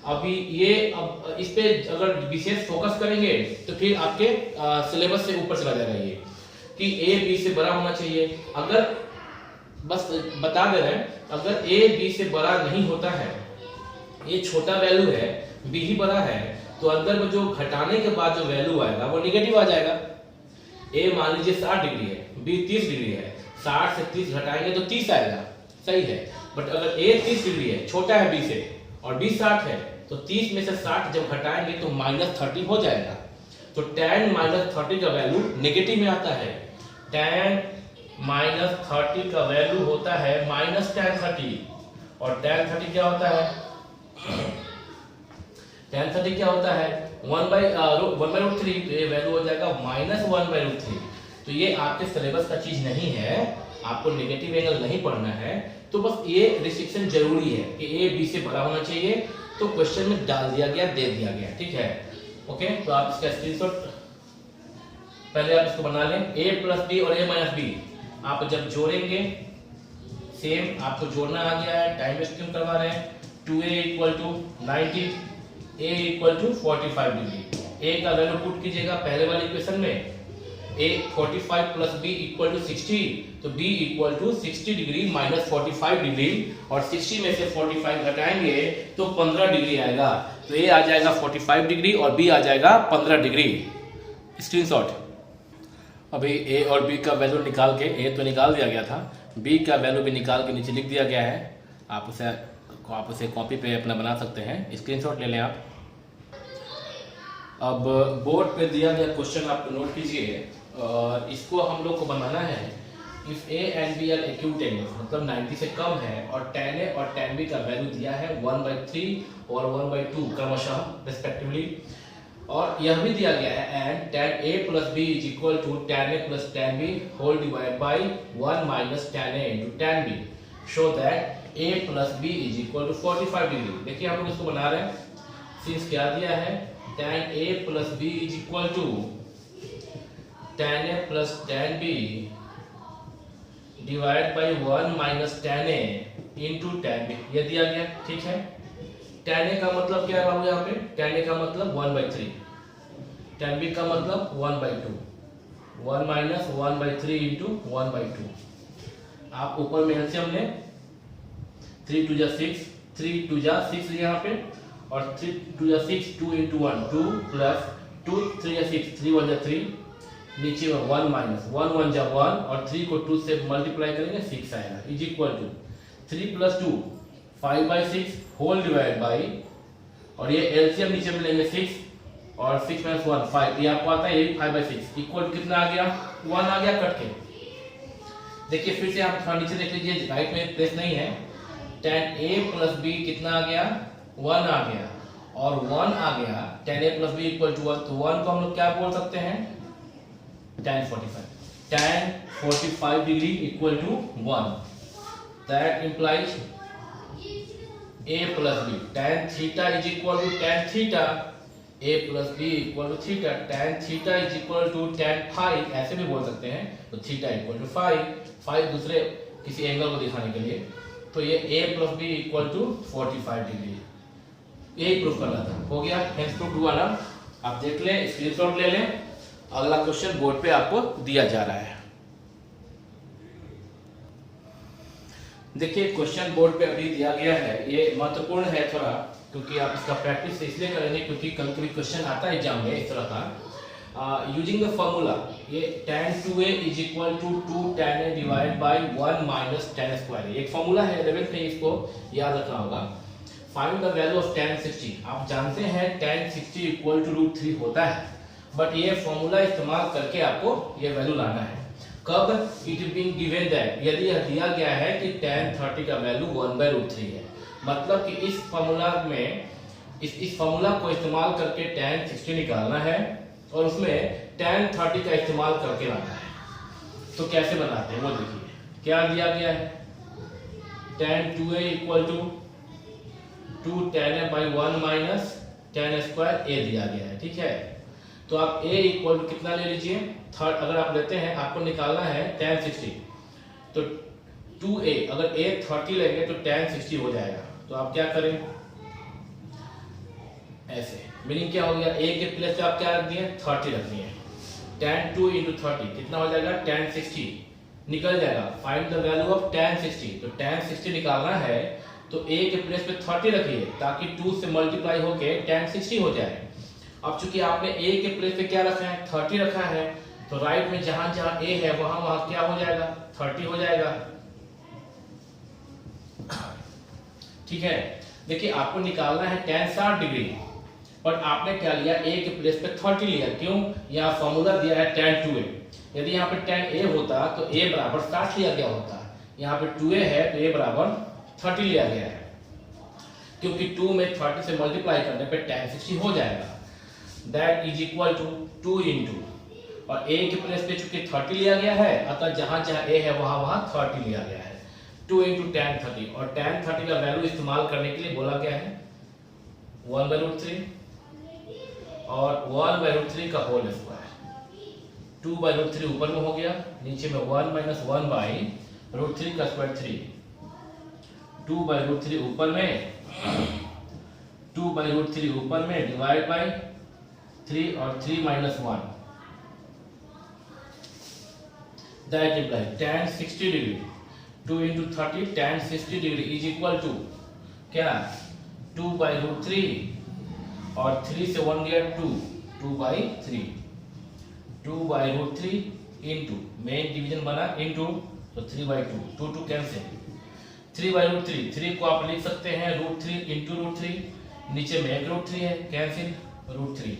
अभी ये अब इस पे अगर विशेष फोकस करेंगे तो फिर आपके सिलेबस से ऊपर चला जाएगा ये कि A B से बड़ा होना चाहिए। अगर बस बता दे रहे हैं, अगर A B से बड़ा नहीं होता है, ये छोटा वैल्यू है, B ही बड़ा है, तो अंदर में जो घटाने के बाद जो वैल्यू आएगा वो निगेटिव आ जाएगा। A मान लीजिए 60 डिग्री है, B 30 डिग्री है, 60 से 30 घटाएंगे तो 30 आएगा, सही है। बट अगर A 30 डिग्री है, छोटा है B से, और B 60 है, तो 30 में से 60 जब घटाएंगे तो -30 हो जाएगा। तो tan -30 का वैल्यू नेगेटिव में आता है। tan -30 का वैल्यू होता है -tan 30, और tan 30 क्या होता है, tan 30 क्या होता है 1/√3, तो ये वैल्यू हो जाएगा -1/√3। तो ये आपके सिलेबस का चीज नहीं है, आपको नेगेटिव एंगल नहीं पढ़ना है। तो बस ये रिस्ट्रिक्शन जरूरी है कि A B से बड़ा होना चाहिए, तो क्वेश्चन में डाल दिया गया, दे दिया गया, ठीक है। ओके, तो आप इसका स्क्रीनशॉट पहले आप इसको बना लें। A प्लस बी और A माइनस बी आप जब जोड़ेंगे सेम आपको जोड़ना आ गया है, टाइम वेस्ट क्यों करवा रहे हैं। 2a equal to 90, a equal to 45 degree. a का वैल्यू पुट कीजिएगा पहले वाले इक्वेशन में, a 45 plus b equal to 60, तो b equal to 60 degree minus 45 degree, और 60 में से 45 घटाएंगे तो 15 डिग्री आएगा। तो a आ जाएगा 45 डिग्री और b आ जाएगा 15 डिग्री। स्क्रीनशॉट। अभी a और b का वैल्यू निकाल के, a तो निकाल दिया गया था, b का वैल्यू भी निकाल के नीचे लिख दिया गया है। आप उसे कॉपी पे अपना बना सकते हैं, स्क्रीनशॉट ले लें आप। अब बोर्ड पे दिया गया क्वेश्चन आप नोट कीजिए, और इसको हम लोग को बनाना है। If a and b are acutes, मतलब 90 से कम है, और tan a और tan b का वैल्यू दिया है 1/3 और 1/2 क्रमशः रिस्पेक्टिवली, और यह भी दिया गया है and tan a plus b is equal to tan a plus tan b whole divide by 1 minus tan a into tan b, show that a plus b is equal to 45 degree. देखिए हम लोग इसको बना रहे हैं, since क्या दिया है, tan a plus b is equal to tan a plus tan b divide by 1 minus tan a into tan b, ये दिया गया, ठीक है। tan a का मतलब क्या है बाबू, यहाँ पे tan a का मतलब 1/3, tan b का मतलब 1/2, 1 माइनस 1/3 इंटू 1/2। आप ऊपर में एलसीएम लें, 3 2 जा 6, 3 2 जा 6 यहाँ पे, और 3 2 जा 6, 2 इंटू 1 2 प्लस 2 3 जा 6, 3 1 जा 3, नीचे में 1 माइनस 1 1 जा 1, और 3 को 2 से मल्टीप्लाई करेंगे 6 आएगा, is equal to 3 plus 2 5/6 whole divide by, और ये एलसीएम नीचे में लेंगे 6, और 6 माइनस 1 5, ये आपको आता है, ये 5/6 इक्वल कितना आ गया, 1 आ गया कट के। देखिए फिर से आप थोड़ा नीचे देख लीजिए, राइट में प्लेस नहीं है, tan a प्लस b कितना आ गया, 1 आ गया, और 1 आ गया, tan a plus b equal to 1, तो 1 को हम लोग क्या बोल सकते हैं, tan 45 degree equal to 1, that implies a plus b, tan theta is equal to tan theta, a plus b equal to theta, tan theta is equal to tan phi, ऐसे भी बोल सकते हैं, तो थीटा इक्वल टू फाई दूसरे किसी angle को दिखाने के लिए, तो ये a plus b equal to 45 degree, यही प्रूफ करना था, हो गया, हेंस प्रूफ हुआ ना। आप देख लें, स्क्रीनशॉट ले लें, अगला क्वेश्चन बोर्ड पे आपको दिया जा रहा है। देखिए क्वेश्चन बोर्ड पे अभी दिया गया है, ये महत्वपूर्ण है थोड़ा, क्योंकि आप इसका प्रैक्टिस इसलिए करेंगे क्योंकि कल कभी क्वेश्चन आता है एग्जाम में इस तरह का। यूजिंग द फॉर्मूला, ये tan 2a is equal to 2 tan a divide by 1 minus tan square, एक फॉर्मूला है, 11th में इसको याद रखना होगा। Find the value of tan 60, आप जानते हैं tan 60 इक्वल टू √3 होता है, बट ये फॉर्मूला इस्तेमाल करके आपको ये वैल्यू लाना है। कब, it is been given that, यदि यह दिया गया है कि tan 30 का वैल्यू 1/√3 है, मतलब कि इस फॉर्मूला में इस फॉर्मूला को इस्तेमाल करके tan 60 निकालना है, और उसमें tan 30 का इस्तेमाल करके लाना है। तो कैसे बनाते हैं वो देखिए, क्या दिया गया है, tan 2a equal to 2 tan a by 1 minus tan square a दिया गया है, ठीक है। तो आप a इक्वल टू कितना ले लीजिए, थर्ड, अगर आप लेते हैं, आपको निकालना है tan 60, तो 2a, अगर a 30 लेंगे तो tan 60 हो जाएगा, तो आप क्या करें, ऐसे, मीनिंग क्या हो गया, a के प्लेस पे आप क्या रख दिए, 30 रख दिए, tan 2 इंटू 30 कितना हो जाएगा, tan 60 निकल जाएगा। Find the value of tan 60, तो tan 60 निकालना है तो a के प्लेस पे 30 रखिए, ताकि 2 से मल्टीप्लाई होके tan 60 हो जाए। अब चूंकि आपने a के प्लेस पे क्या रखा है, 30 रखा है, तो राइट में जहां जहां a है वहां क्या हो जाएगा, 30 हो जाएगा, ठीक है। देखिए आपको निकालना है tan 60 डिग्री, और आपने क्या लिया, a के प्लेस पे 30 लिया, क्यों, यहाँ फॉर्मूला दिया है tan 2a, यदि यहाँ पे tan a होता तो a बराबर 60 लिया गया होता, यहाँ पे 2a है तो a बराबर 30 लिया गया है, क्योंकि 2 में 30 से मल्टीप्लाई करने पे tan 60 हो जाएगा, that is equal to 2 into, और a के प्लेस पे चूंकि 30 लिया गया है, अतः जहां जहां a है वहां वहां 30 लिया गया है, 2 इंटू tan 30, और tan 30 का वैल्यू इस्तेमाल करने के लिए बोला गया है 1/√3 और 1/√3 का होल स्क्वायर, 2/√3 ऊपर में हो गया, नीचे में 1 माइनस 1/√3 का स्क्वायर 3, 2/√3 ऊपर में, 2/√3 ऊपर में डिवाइड बाय 3 और 3 - 1, that imply tan 60 degree 2 × 30 tan 60 degree is equal to क्या 2/√3 और 3 से 1 गया 2/3 2/√3 इंटू मेन डिवीजन बना इंटू तो 3/2 2 कैंसिल 3/√3 3 को आप लिख सकते हैं √3 इंटू √3, नीचे में एक √3 है cancel √3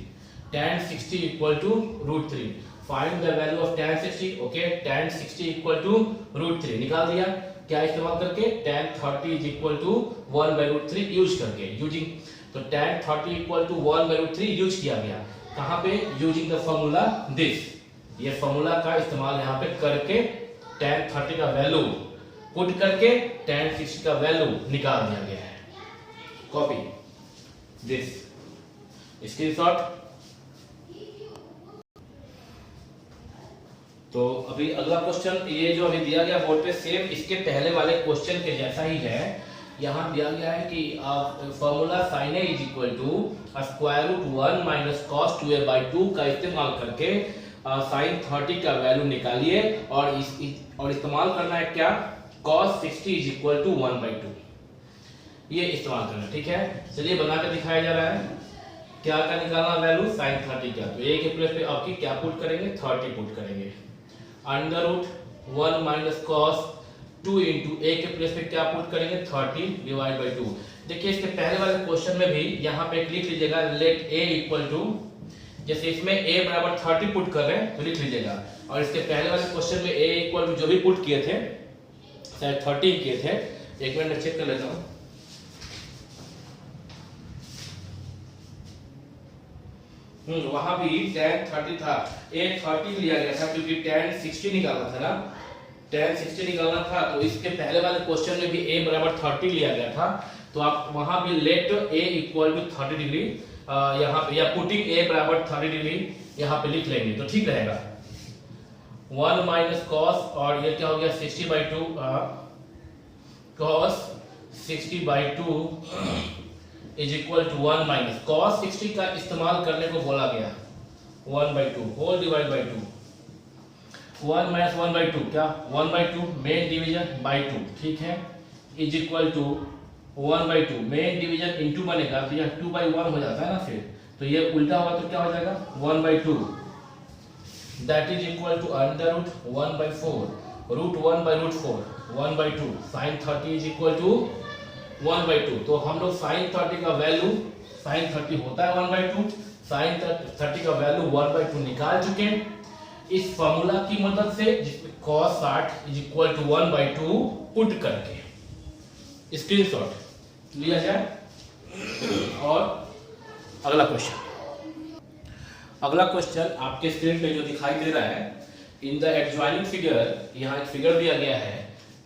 tan 60 equal to √3, find the value of tan 60। Okay tan 60 equal to √3 निकाल दिया, क्या इस्तेमाल करके tan 30 is equal to 1/√3 use करके, यूजिंग तो tan 30 इक्वल टू 1/√3 यूज किया गया, कहां पे यूजिंग द फॉर्मूला दिस, ये फॉर्मूला का इस्तेमाल यहां पे करके tan 30 का वैल्यू पुट करके tan 60 का वैल्यू निकाल दिया गया है। Copy this screenshot. तो अभी अगला क्वेश्चन ये जो अभी दिया गया बोर्ड पे सेम इसके पहले वाले क्वेश्चन के जैसा ही है। यहाँ दिया गया है कि formula sin a is equal to √1 - cos 2a/2 का इस्तेमाल करके sin 30 का वैल्यू निकालिए और इस्तेमाल करना है क्या cos 60 इज इक्वल टू 1/2, ये इस्तेमाल करना, ठीक है। चलिए बना कर दिखाया जा रहा है, क्या का निकालना वैल्यू sin 30 का, तो a के प्लेस पे आपकी क्या पुट करेंगे 30 पुट करेंगे, √1 - cos 2 इंटू a के प्लेस पे क्या पुट करेंगे 30 डिवाइड बाई 2। देखिए इसके पहले वाले क्वेश्चन में भी यहाँ पे लिख लीजिएगा लेट a इक्वल टू, जैसे इसमें a बराबर 30 पुट कर रहे हैं तो लिख लीजिएगा, और इसके पहले वाले क्वेश्चन में a इक्वल टू जो भी पुट किए थे शायद 30 किए थे, एक मिनट चेक कर लेता हूँ। वहां भी tan 30 था, a 30 लिया गया था क्योंकि tan 60 निकालना था ना, tan 60 निकालना था, तो इसके पहले वाले क्वेश्चन में भी a बराबर 30 लिया गया था, तो आप वहां भी let a equal to 30 degree यहाँ पे या पुटिंग a बराबर 30 डिग्री यहाँ पे लिख लेंगे तो ठीक रहेगा। 1 - cos और ये क्या हो गया 60/2 cos 60/2 is equal to 1 - cos 60 का इस्तेमाल करने को बोला गया 1/2 होल डिवाइड बाई 2, 1 - 1/2 क्या 1/2 मेन डिवीजन बाई 2, ठीक है, इज इक्वल टू 1/2 मेन डिवीजन इंटू बनेगा तो यह 2/1 हो जाता है ना, फिर तो ये उल्टा हुआ तो क्या हो जाएगा 1/2 that is equal to √1/4 √1/4 1/2 sin 30 is equal to 1/2। तो हम लोग sin 30 का वैल्यू sin 30 होता है 1/2, sin 30 का वैल्यू 1/2 निकाल चुके इस फॉर्मूला की मदद से, जिसमें cos 60 is equal to 1/2 put करके स्क्रीनशॉट लिया जाए। और अगला क्वेश्चन आपके स्क्रीन पे जो दिखाई दे रहा है, इन द एडजॉइनिंग फिगर, यहाँ एक फिगर दिया गया है,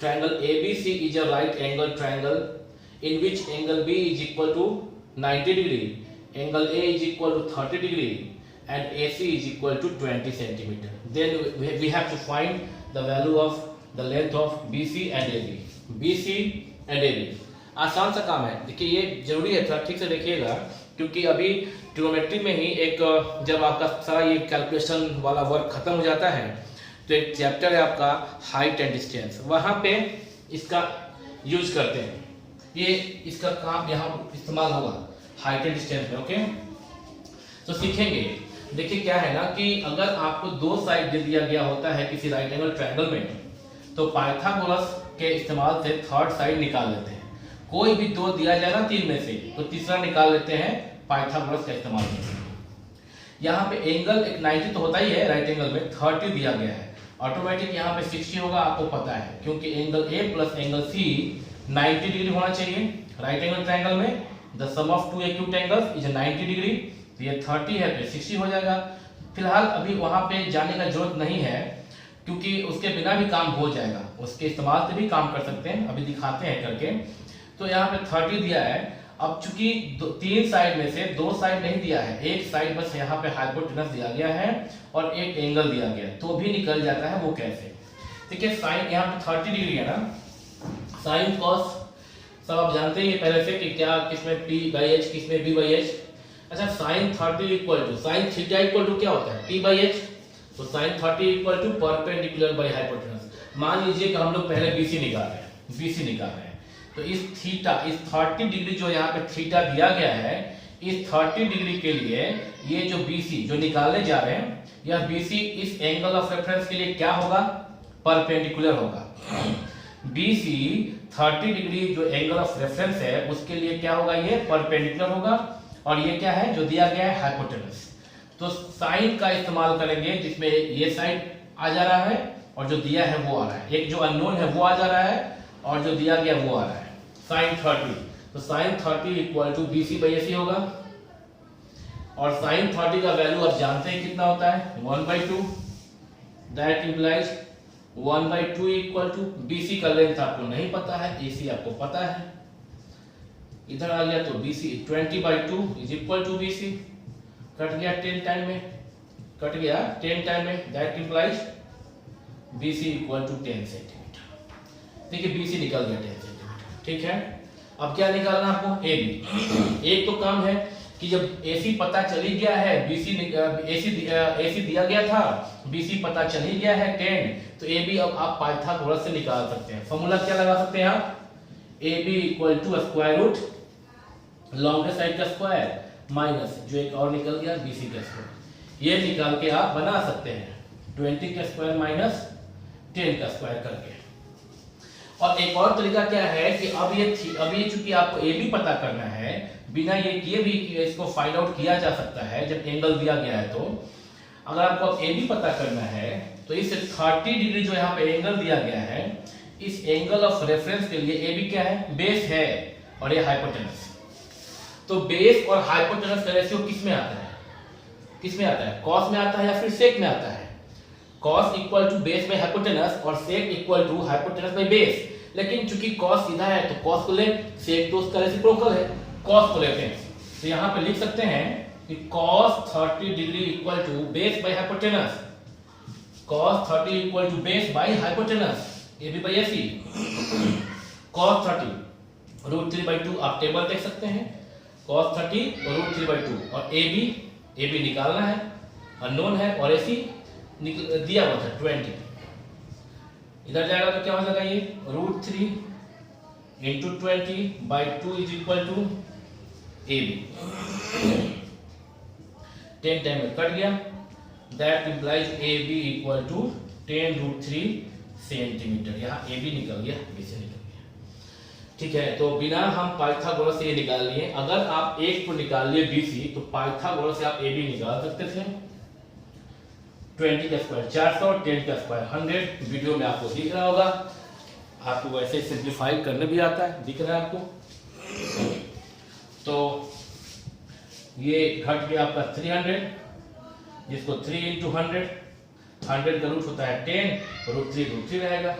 triangle ABC is a right angle triangle in which angle B is equal to 90 degree, angle A is equal to 30 degree and AC is equal to 20 centimeter. Then we have to find the value of the length of BC and AB. BC and AB आसान सा काम है, देखिए ये जरूरी है, थोड़ा ठीक से देखिएगा क्योंकि अभी ट्रिग्नोमेट्री में ही एक जब आपका सारा ये कैलकुलेशन वाला वर्क खत्म हो जाता है तो एक चैप्टर है आपका हाइट एंड डिस्टेंस, वहाँ पे इसका यूज करते हैं, ये इसका काम यहाँ इस्तेमाल होगा हाइट एंड डिस्टेंस में। ओके तो सीखेंगे। देखिए क्या है ना कि अगर आपको दो साइड दे दिया गया होता है किसी राइट एंगल ट्रायंगल में तो पाइथागोरस के इस्तेमाल से थर्ड साइड निकाल लेते हैं, कोई भी दो दिया जाए ना तीन में से तो तीसरा निकाल लेते हैं पाइथागोरस का इस्तेमाल करके। यहाँ पे एंगल एक 90 तो होता ही है राइट एंगल में, 30 दिया गया है, ऑटोमेटिक यहाँ पे 60 होगा, आपको पता है क्योंकि angle A plus angle C 90 degree होना चाहिए राइट एंगल ट्रायंगल में, the sum of two acute angles is 90 degree, तो ये 30 है तो 60 हो जाएगा। फिलहाल अभी वहां पे जाने का जरूरत नहीं है क्योंकि उसके बिना भी काम हो जाएगा, उसके इस्तेमाल से भी काम कर सकते हैं, अभी दिखाते हैं करके। तो यहाँ पे 30 दिया है, अब चूंकि तीन साइड में से दो साइड नहीं दिया है, एक साइड बस यहाँ पे हाइपोटेनस दिया गया है और एक एंगल दिया गया तो भी निकल जाता है। वो कैसे, देखिए साइन यहाँ पे 30 डिग्री है ना, साइन कॉस सब आप जानते ही पहले से कि क्या किसमें p/h किसमें b/h। अच्छा sin 30 इक्वल टू sin थीटा इक्वल टू क्या होता है p/h, तो sin 30 equal to perpendicular by hypotenuse. मान लीजिए कि हम लोग पहले BC निकाल रहे हैं, BC निकाल रहे हैं, तो इस थीटा, इस 30 डिग्री जो यहाँ पे थीटा दिया गया है, इस 30 डिग्री के लिए ये जो BC जो निकालने जा रहे हैं, यह BC इस एंगल ऑफ रेफरेंस के लिए क्या होगा, परपेंडिकुलर होगा। BC 30 डिग्री जो एंगल ऑफ रेफरेंस है उसके लिए क्या होगा, ये परपेंडिकुलर होगा, और ये क्या है जो दिया गया है हाइपोटेनस। तो साइन का इस्तेमाल करेंगे जिसमें ये साइड आ जा रहा है और जो दिया है वो आ रहा है, एक जो अननोन है वो आ जा रहा है और जो दिया गया वो आ रहा है sin 30। तो sin 30 इक्वल टू BC/AC होगा, और sin 30 का वैल्यू आप जानते हैं कितना होता है 1/2, that implies 1/2 equal to BC का लेंथ आपको नहीं पता है, AC आपको पता है, इधर आ गया तो BC 20/2 is equal to BC, cut गया 10 टाइम में, कट गया 10 टाइम में, that implies BC equal to 10 centimetre. देखिए BC निकल गया 10 सेंटीमीटर, ठीक है। अब क्या निकालना आपको, AB। एक तो काम है कि जब AC पता चली गया है, AC दिया गया था, BC पता चली गया है 10, तो AB अब आप पाइथागोरस से निकाल सकते हैं। फॉर्मूला क्या लगा सकते हैं आप, AB equal to square root longest side का स्क्वायर माइनस जो एक और निकल गया BC का स्क्वायर, ये निकाल के आप बना सकते हैं 20 का स्क्वायर माइनस 10 का स्क्वायर करके। और एक और तरीका क्या है कि अब ये चूंकि आपको AB पता करना है, बिना ये किए भी इसको फाइंड आउट किया जा सकता है जब एंगल दिया गया है। तो अगर आपको अब AB पता करना है तो इस 30 डिग्री जो यहाँ पे एंगल दिया गया है, इस एंगल ऑफ रेफरेंस के लिए AB क्या है, बेस है, और ये हाइपोटेनस। तो बेस और हाइपोटेनस का रेशियो किस में आता है, किस में आता है, कॉस में आता है या फिर सेक में आता है। cos equal to base by hypotenuse और sec equal to hypotenuse by base. लेकिन चूंकि cos सीधा है तो cos को ले, sec तो उसका रेसिप्रोकल है, cos को लेते हैं। तो यहाँ पे लिख सकते हैं कि cos 30 degree equal to base by hypotenuse, cos 30 equal to base by hypotenuse AB by AC। cos 30 √3/2 आप टेबल देख सकते हैं, cos 30 और √3/2, और AB निकालना है, अननोन है, और AC दिया हुआ था 20, इधर जाएगा तो क्या हो जाएगा, ये √3 into 20/2 is equal to AB। 10 time में कट गया, that implies AB equal to 10√3 centimetre. यहाँ AB निकल गया, BC निकल गया, ठीक है। तो बिना हम पाइथागोरस से ये निकाल लिए, अगर आप एक को निकाल लिए BC तो पाइथागोरस से आप AB निकाल सकते थे। 20 का स्क्वायर 400, 10 का स्क्वायर 100, वीडियो में आपको दिख रहा होगा, आपको वैसे सिंप्लीफाई करने भी आता है, दिख रहा है आपको। तो ये घट गया आपका 300, जिसको 3 इंटू 100 का रूट होता है 10, √3 रहेगा,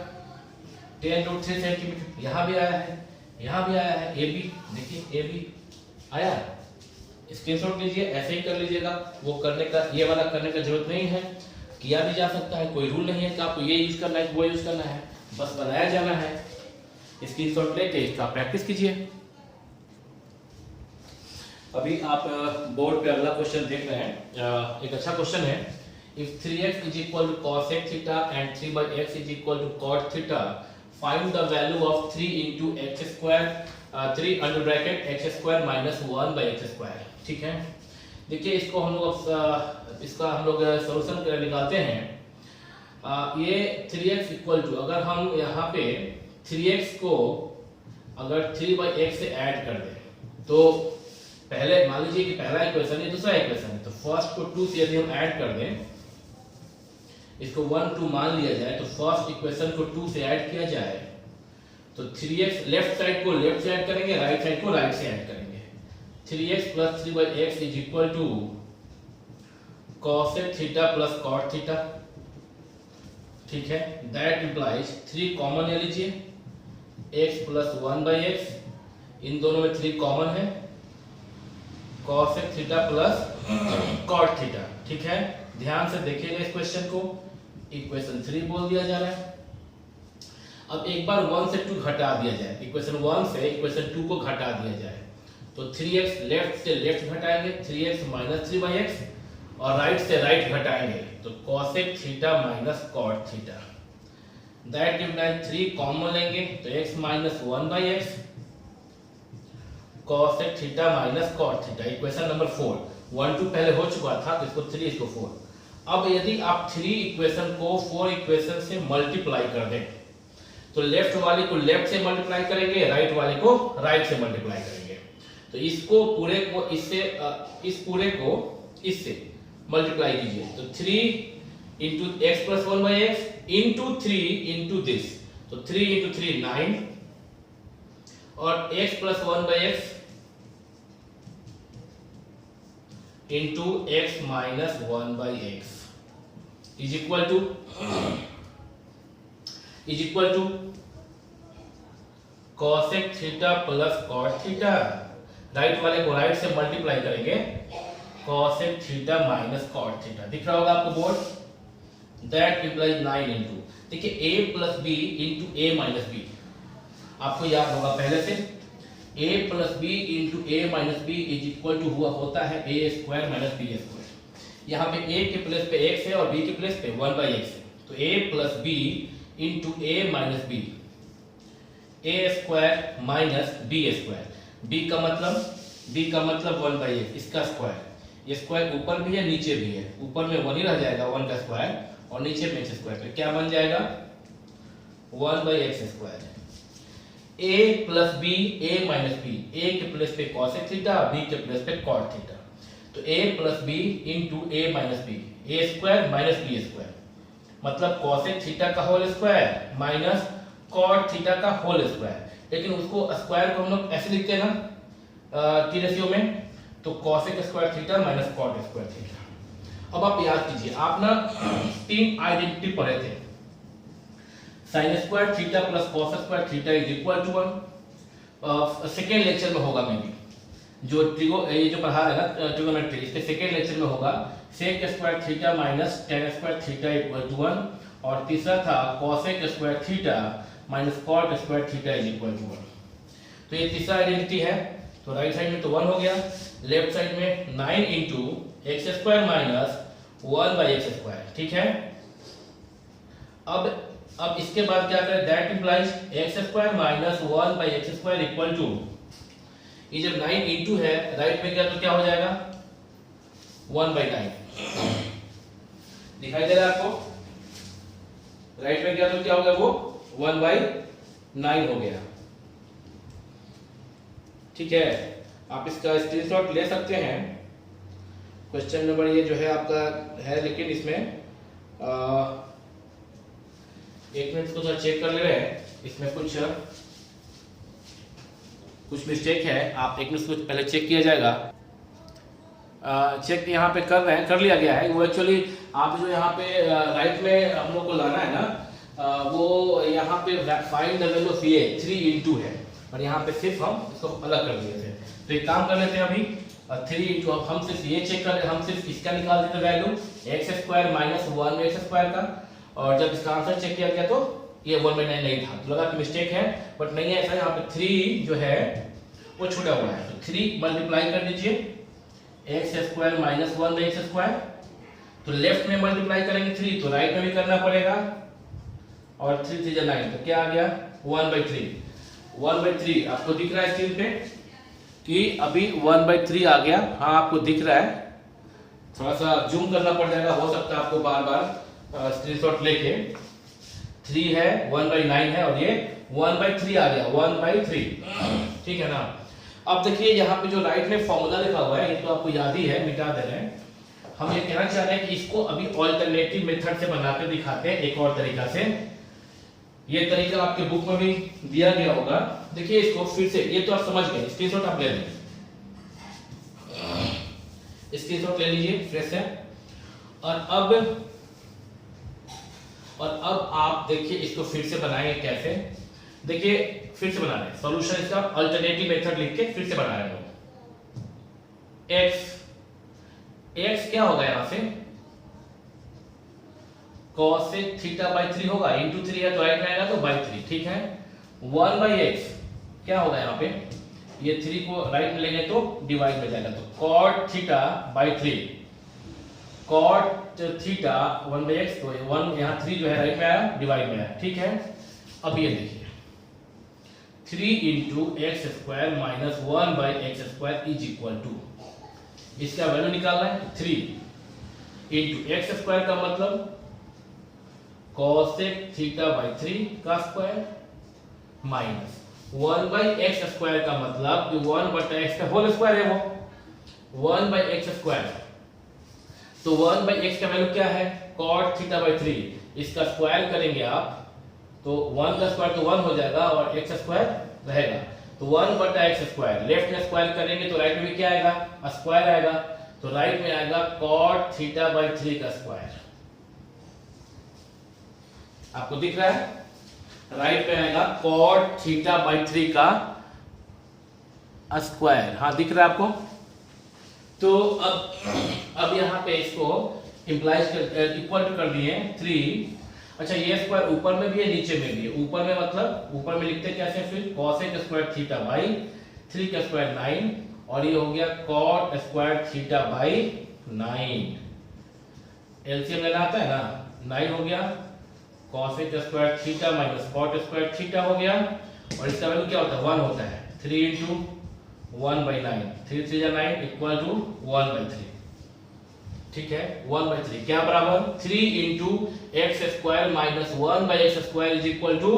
10√3 सेंटीमीटर। यहाँ भी आया है, यहाँ भी आया है, AB देखिए AB आया, स्क्रीनशॉट लीजिए, ऐसे ही कर लीजिएगा, वो करने का, ये वाला करने का जरूरत नहीं है, किया भी जा सकता है, कोई रूल नहीं है कि आपको ये यूज करना है वो यूज करना है, बस बनाया जाना है। स्क्रीनशॉट लेके इसका प्रैक्टिस कीजिए। अभी आप बोर्ड पे अगला क्वेश्चन देख रहे हैं, एक अच्छा क्वेश्चन है। If 3x is equal to cosec थीटा and 3/x is equal to cot theta, find the value of 3 into x square 3 under bracket x square minus 1/x square, ठीक है। देखिए इसको हम लोग इसका हम लोग सॉल्यूशन कर निकालते हैं। ये 3x इक्वल टू, अगर हम यहाँ पे 3x को अगर 3/x से ऐड कर दें तो पहले मान लीजिए कि पहला इक्वेशन है, दूसरा इक्वेशन है, तो फर्स्ट को 2 से यदि हम ऐड कर दें, इसको 1 2 मान लिया जाए, तो फर्स्ट इक्वेशन को 2 से ऐड किया जाए तो 3x लेफ्ट साइड को लेफ्ट से ऐड करेंगे, राइट साइड को राइट से ऐड करेंगे। 3x plus 3/x is equal to cosec theta plus cot theta, ठीक है। दैट इंप्लाइज 3 कॉमन ले लीजिए, x प्लस 1/x, इन दोनों में 3 कॉमन है, cosec theta plus cot theta, ठीक है। ध्यान से देखिएगा इस क्वेश्चन को, इक्वेशन 3 बोल दिया जा रहा है। अब एक बार 1 से 2 घटा दिया जाए, इक्वेशन 1 से इक्वेशन 2 को घटा दिया जाए, तो 3x लेफ्ट से लेफ्ट घटाएंगे, 3x माइनस 3/x, और राइट से राइट घटाएंगे तो cosec theta minus cot theta, that implies 3 common लेंगे तो x minus 1/x cosec theta minus cot theta, equation number 4। 1 2 पहले हो चुका था तो इसको 3 इसको 4। अब यदि आप 3 इक्वेशन को 4 इक्वेशन से मल्टीप्लाई कर दें तो लेफ्ट वाले को लेफ्ट से मल्टीप्लाई करेंगे, राइट वाले को राइट से मल्टीप्लाई करेंगे, तो इसको पूरे को इससे इस पूरे को इससे मल्टीप्लाई कीजिए तो 3 into x plus 1/x into 3 into this, तो 3 इंटू 3 9 और x plus 1/x into x minus 1/x is equal to cosec theta plus cot theta, right वाले को राइट से मल्टीप्लाई करेंगे cosec theta minus cot theta, दिख रहा होगा आपको बोर्ड, दैट इम्प्लाइज 9 इंटू, देखिए a plus b into a minus b, आपको याद होगा पहले से a plus b into a minus b is equal to हुआ होता है a square minus b square, यहाँ पे a के प्लेस पे x है और b के प्लेस पे 1/x है, तो a plus b into a minus b, a square minus b square, b का मतलब 1/x, इसका स्क्वायर, ये स्क्वायर ऊपर भी है नीचे भी है, ऊपर में 1 ही रह जाएगा 1 का स्क्वायर और नीचे में x स्क्वायर, तो क्या बन जाएगा 1/x square, a plus b a minus b, a के प्लेस पे cosec थीटा, b के प्लेस पे cot थीटा, तो a plus b into a minus b, a square minus b square, मतलब cosec थीटा का whole square minus cot theta का whole square, लेकिन उसको स्क्वायर को हम लोग ऐसे लिखते हैं ना की रेशियो में, तो cosec square theta minus cot square theta. अब आप याद कीजिए, आप ना 3 आइडेंटिटी पढ़े थे, sin square theta plus cos square theta is equal to 1, second lecture में होगा, में भी जो ये जो पढ़ा है ना ट्रिगोनोमेट्री, इसके सेकेंड लेक्चर में होगा sec square theta minus tan square theta equal to 1, और तीसरा था cosec square theta minus cot square theta is equal to 1, तो ये तीसरा आइडेंटिटी है, तो राइट साइड में तो 1 हो गया, लेफ्ट साइड में 9 into x square minus 1/x square, ठीक है। अब इसके बाद क्या करें, that implies x square minus 1/x square equal to, ये जब 9 इंटू है राइट में क्या, तो क्या हो जाएगा 1/9, दिखाई दे रहा है आपको, राइट में क्या, तो क्या हो गया वो 1/9 हो गया, ठीक है। आप इसका स्क्रीनशॉट ले सकते हैं, क्वेश्चन नंबर ये जो है आपका है, लेकिन इसमें एक मिनट को थोड़ा चेक कर ले रहे हैं, इसमें कुछ मिस्टेक है, आप एक मिनट को पहले चेक किया जाएगा, चेक यहाँ पे कर लिया गया है, वो एक्चुअली आप जो यहाँ पे राइट में हम लोग को लाना है ना, वो यहाँ पे find the value of a 3 into है, और यहाँ पे सिर्फ हम इसको अलग कर दिए थे, तो एक काम कर लेते हैं अभी 3 इंटू, हम सिर्फ ये चेक कर, हम सिर्फ इसका निकाल देते value x square minus 1x square का, और जब इसका आंसर चेक किया गया तो ये 1/9 नहीं था, तो लगा कि मिस्टेक है, बट नहीं है ऐसा, यहाँ पे 3 जो है वो छूटा हुआ है, तो 3 मल्टीप्लाई कर दीजिए x square minus 1x square, तो लेफ्ट में मल्टीप्लाई करेंगे 3 तो राइट में भी करना पड़ेगा, और 3 3 9, तो क्या आ गया 1/3 आपको दिख रहा है स्क्रीन पे कि अभी 1/3 आ गया, हाँ आपको दिख रहा है, थोड़ा सा जूम करना पड़ जाएगा, हो सकता है आपको बार बार स्क्रीनशॉट लेके, 3 है 1/9 है, और ये 1/3 आ गया 1/3, ठीक है ना। अब देखिए यहाँ पे जो राइट में फॉर्मूला लिखा हुआ है, ये तो आपको याद ही है, मिटा दे रहे हैं, हम ये कहना चाह रहे हैं कि इसको अभी ऑल्टरनेटिव मेथड से बनाकर दिखाते हैं एक और तरीका से, ये तरीका आपके बुक में भी दिया गया होगा, देखिए इसको फिर से, ये तो आप समझ गए, स्क्रीनशॉट आप ले लीजिए, स्क्रीनशॉट ले लीजिए फिर से, और अब आप देखिए इसको फिर से बनाएंगे कैसे, देखिए फिर से बना रहे हैं सॉल्यूशन, इसका अल्टरनेटिव मेथड लिख के फिर से बना रहे हैं, x क्या होगा यहां से cosec थीटा बाई 3 होगा, इंटू 3 है तो राइट में आएगा तो बाई 3, ठीक है। 1 बाई एक्स क्या होगा यहाँ पे, ये 3 को राइट में लेंगे तो डिवाइड में जाएगा, तो cot theta by 3, cot theta 1 by x, तो 1 यहाँ 3 जो है राइट में आया, डिवाइड में आया, ठीक है। अब ये देखिए 3 into x square minus 1 by x square is equal to, इसका वैल्यू निकालना है 3 इंटू एक्स स्क्वायर का मतलब cosec थीटा बाई 3 का square minus 1 by x square का मतलब कि 1 बटा एक्स का होल स्क्वायर है, वो 1 बाई एक्स स्क्वायर, तो 1 बाई एक्स का वैल्यू क्या है cot थीटा बाई 3, इसका स्क्वायर करेंगे आप तो 1 का स्क्वायर तो 1 हो जाएगा और एक्स स्क्वायर रहेगा, तो 1 बटा एक्स स्क्वायर, लेफ्ट में स्क्वायर करेंगे तो राइट में भी क्या आएगा, स्क्वायर आएगा, तो राइट में आएगा cot थीटा बाई 3 का स्क्वायर। आपको दिख रहा है, राइट में आएगा cot थीटा बाई 3 का स्क्वायर, हाँ दिख रहा है आपको। तो अब यहाँ पे इसको इंप्लाइज इक्वल टू कर दिए 3, अच्छा ये स्क्वायर ऊपर में भी है नीचे में भी है, ऊपर में मतलब ऊपर में लिखते कैसे फिर cosec स्क्वायर थीटा बाई 3 का स्क्वायर 9 और ये हो गया cot square theta by 9, LCM लेना आता है ना, 9 हो गया, cosec square theta minus cot square theta हो गया, और इसका वैल्यू क्या होता है 1 होता है, 3 इंटू 1 बाई 9, 3 3 जा 9 इक्वल टू 1 बाई 3, ठीक है। 1 बाई 3 क्या बराबर 3 into x square minus 1 by x square is equal to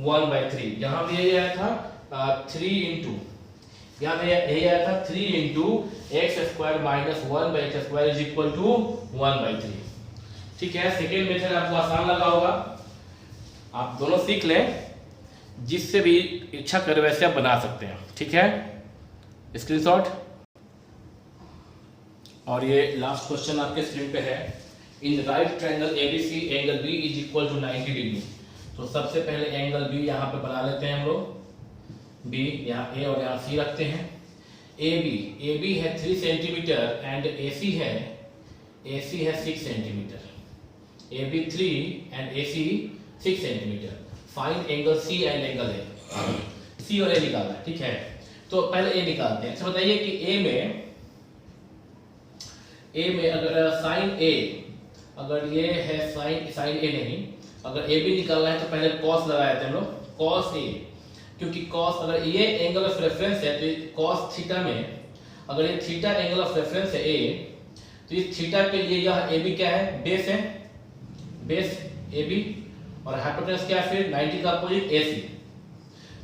1 by 3, यहाँ भी यही आया था 3 इंटू, यहाँ पे यही आया था 3 into x square minus 1 by x square is equal to 1 by 3, ठीक है। सेकेंड मेथड आपको आसान लगा होगा, आप दोनों सीख लें, जिससे भी इच्छा करे वैसे आप बना सकते हैं, ठीक है। स्क्रीनशॉट, और ये लास्ट क्वेश्चन आपके स्क्रीन पे है, in right triangle ABC angle B is equal to 90 degree, तो सबसे पहले एंगल बी यहाँ पे बना लेते हैं हम लोग, बी यहाँ ए और यहाँ सी रखते हैं, ए बी है 3 सेंटीमीटर एंड ए सी है 6 centimetre, A B 3 and A C 6 centimetre, find angle C and angle A, C और ए निकालना है, ठीक है। तो पहले ए निकालते हैं, अच्छा बताइए कि ए में अगर साइन ए, अगर ये है साइन ए नहीं, अगर ए बी निकालना है तो पहले कॉस लगाए थे हम लोग, कॉस ए, क्योंकि कॉस अगर ये एंगल ऑफ रेफरेंस है तो कॉस थीटा में अगर ये थीटा एंगल ऑफ रेफरेंस है ए, तो इस थीटा के लिए यह ए बी क्या है, बेस है, बेस ए बी, और हाइपोटेनस क्या है फिर 90 का अपोजिट ए सी,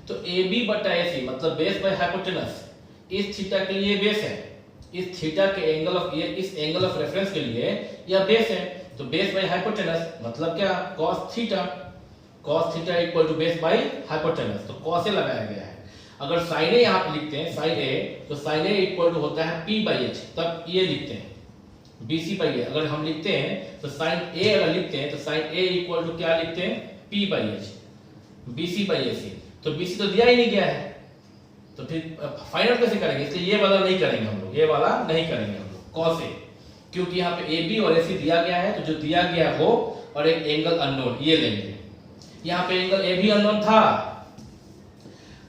तो ए बी बटा ए सी मतलब बेस बाय हाइपोटेनस, इस थीटा के लिए बेस है, इस थीटा के एंगल ऑफ ये इस एंगल ऑफ रेफरेंस के लिए यह बेस है, तो बेस बाय हाइपोटेनस मतलब क्या cos theta equal to base by hypotenuse, तो cos ए लगाया गया है। अगर sin ए यहाँ पे लिखते हैं sin ए, तो sin ए इक्वल टू होता है p बाई h, तब ये लिखते हैं bc बाई a, अगर हम लिखते हैं तो sin ए अगर लिखते हैं तो sin ए इक्वल टू क्या लिखते हैं p by h, bc by ac, तो bc तो दिया ही नहीं गया है, तो फिर फाइनल कैसे करेंगे, इसलिए ये वाला नहीं करेंगे हम लोग, ये वाला नहीं करेंगे हम लोग cos ए, क्योंकि यहाँ पे ए बी और ए सी दिया गया है, तो जो दिया गया है वो और एक एंगल अननोन ये लेंगे, यहाँ पे एंगल ए भी अननोन था,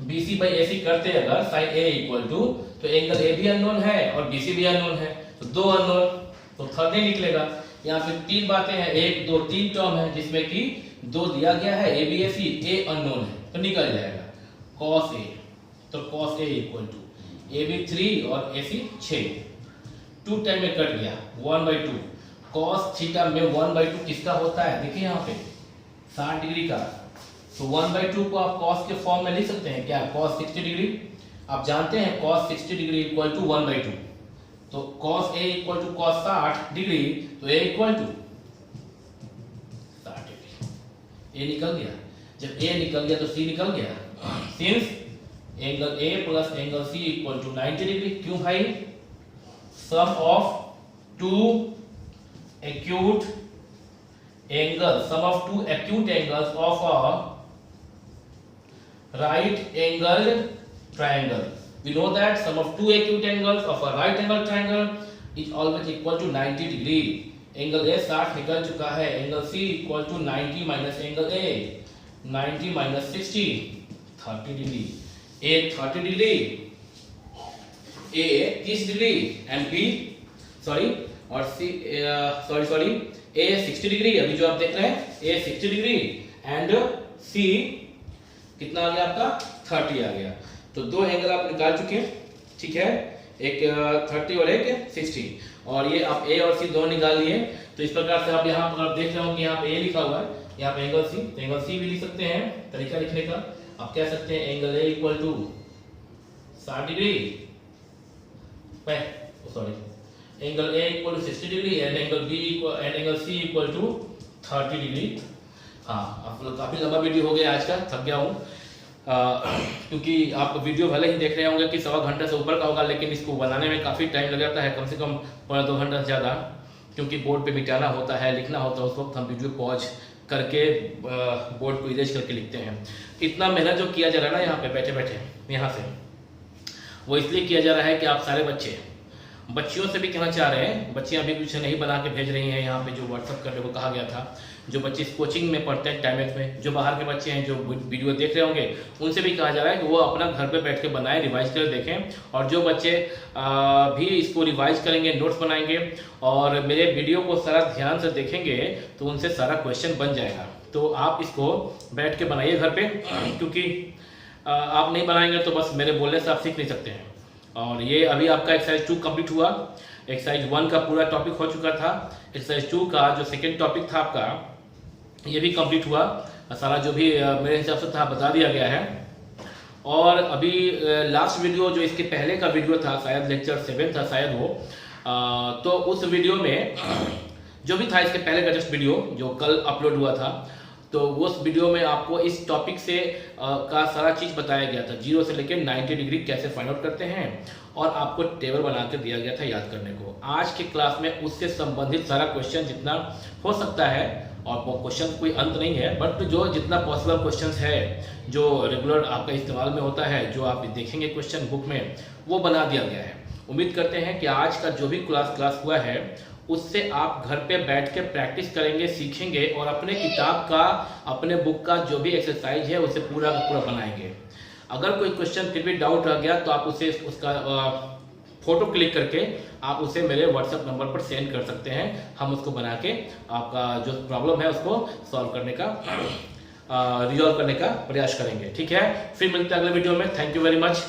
BC बाई AC करते अगर sin A इक्वल टू, तो एंगल ए भी अननोन है और BC भी अननोन है, तो दो अननोन, तो थर्ड नहीं निकलेगा। यहाँ पे तीन बातें हैं, 1 2 3 टर्म है जिसमें कि 2 दिया गया है A B A C, A unknown है तो निकल जाएगा cos A, तो cos A equal to A B 3 और ए सी 6, 2 टाइम में कट गया 1/2, cos थीटा में 1/2 किसका होता है, देखिए यहाँ पे 60 डिग्री का, तो 1/2 को आप cos के फॉर्म में लिख सकते हैं क्या, cos 60 डिग्री, आप जानते हैं cos 60 डिग्री इक्वल टू 1/2, तो cos A equal to cos 60 degree, तो A equal to 60 degree, A निकल गया, जब A निकल गया तो C निकल गया, since angle A plus angle C equal to 90 degree, क्यों भाई, sum of two acute angle, sum of two acute angles of a right angle triangle. We know that sum of two acute angles of a right angle triangle is always equal to 90 degree. Angle A 60 निकल चुका है। Angle C equal to 90 minus angle A, 90 minus 60, 30 degree. A 30 degree, A 30 degree and B sorry और C sorry ए 60 degree, अभी जो आप देख रहे हैं ए 60 डिग्री एंड सी कितना आ गया आपका 30 आ गया। तो दो एंगल आप निकाल चुके हैं, ठीक है, एक 30 और एक 60, और ये आप ए और सी दोनों निकाल लिए। तो इस प्रकार से आप यहाँ पर देख रहे हो कि यहाँ पे ए लिखा हुआ है, यहाँ पे एंगल सी, तो एंगल सी भी लिख सकते हैं। तरीका लिखने का आप कह सकते हैं angle A equal to 60 degree, sorry angle A equal to 60 degree and angle B equal and angle C equal to 30 degree. हाँ, आप लोग काफी लंबा वीडियो हो गया आज का, थक गया हूँ क्योंकि आप वीडियो भले ही देख रहे होंगे कि 1.25 घंटे से ऊपर का होगा, लेकिन इसको बनाने में काफ़ी टाइम लग जाता है, कम से कम 1.5-2 घंटा से ज़्यादा, क्योंकि बोर्ड पे मिटाना होता है, लिखना होता है। उस वक्त हम वीडियो पॉज करके बोर्ड को इरेज करके लिखते हैं। इतना मेहनत जो किया जा रहा है ना यहाँ पे बैठे बैठे यहाँ से, वो इसलिए किया जा रहा है कि आप सारे बच्चियों से भी कहना चाह रहे हैं, बच्चियां भी कुछ नहीं बना के भेज रही हैं यहाँ पे, जो व्हाट्सअप करने को कहा गया था। जो बच्चे इस कोचिंग में पढ़ते हैं टाइमेक्स में, जो बाहर के बच्चे हैं जो वीडियो देख रहे होंगे, उनसे भी कहा जा रहा है कि वो अपना घर पे बैठ के बनाएं, रिवाइज कर देखें। और जो बच्चे भी इसको रिवाइज करेंगे, नोट्स बनाएंगे और मेरे वीडियो को सारा ध्यान से देखेंगे, तो उनसे सारा क्वेश्चन बन जाएगा। तो आप इसको बैठ के बनाइए घर पे, क्योंकि आप नहीं बनाएंगे तो बस मेरे बोलने से आप सीख नहीं सकते हैं। और ये अभी आपका एक्सरसाइज 2 कंप्लीट हुआ, एक्सरसाइज 1 का पूरा टॉपिक हो चुका था, एक्सरसाइज 2 का जो सेकेंड टॉपिक था आपका ये भी कंप्लीट हुआ, सारा जो भी मेरे हिसाब से था बता दिया गया है। और अभी लास्ट वीडियो जो इसके पहले का वीडियो था, शायद लेक्चर 7 था शायद वो, तो उस वीडियो में जो भी था इसके पहले का जस्ट वीडियो जो कल अपलोड हुआ था, तो उस वीडियो में आपको इस टॉपिक से का सारा चीज़ बताया गया था, 0 से लेकर 90 डिग्री कैसे फाइंड आउट करते हैं, और आपको टेबल बना कर दिया गया था याद करने को। आज के क्लास में उससे संबंधित सारा क्वेश्चन जितना हो सकता है, और वो क्वेश्चन कोई अंत नहीं है, बट जो जितना पॉसिबल क्वेश्चन है जो रेगुलर आपका इस्तेमाल में होता है, जो आप देखेंगे क्वेश्चन बुक में, वो बना दिया गया है। उम्मीद करते हैं कि आज का जो भी क्लास हुआ है उससे आप घर पे बैठ के प्रैक्टिस करेंगे, सीखेंगे और अपने किताब का, अपने बुक का जो भी एक्सरसाइज है उसे पूरा का पूरा बनाएंगे। अगर कोई क्वेश्चन फिर भी डाउट रह गया तो आप उसे उसका फोटो क्लिक करके आप उसे मेरे व्हाट्सएप नंबर पर सेंड कर सकते हैं। हम उसको बना के आपका जो प्रॉब्लम है उसको सॉल्व करने का, रिजॉल्व करने का प्रयास करेंगे। ठीक है, फिर मिलते हैं अगले वीडियो में। Thank you very much.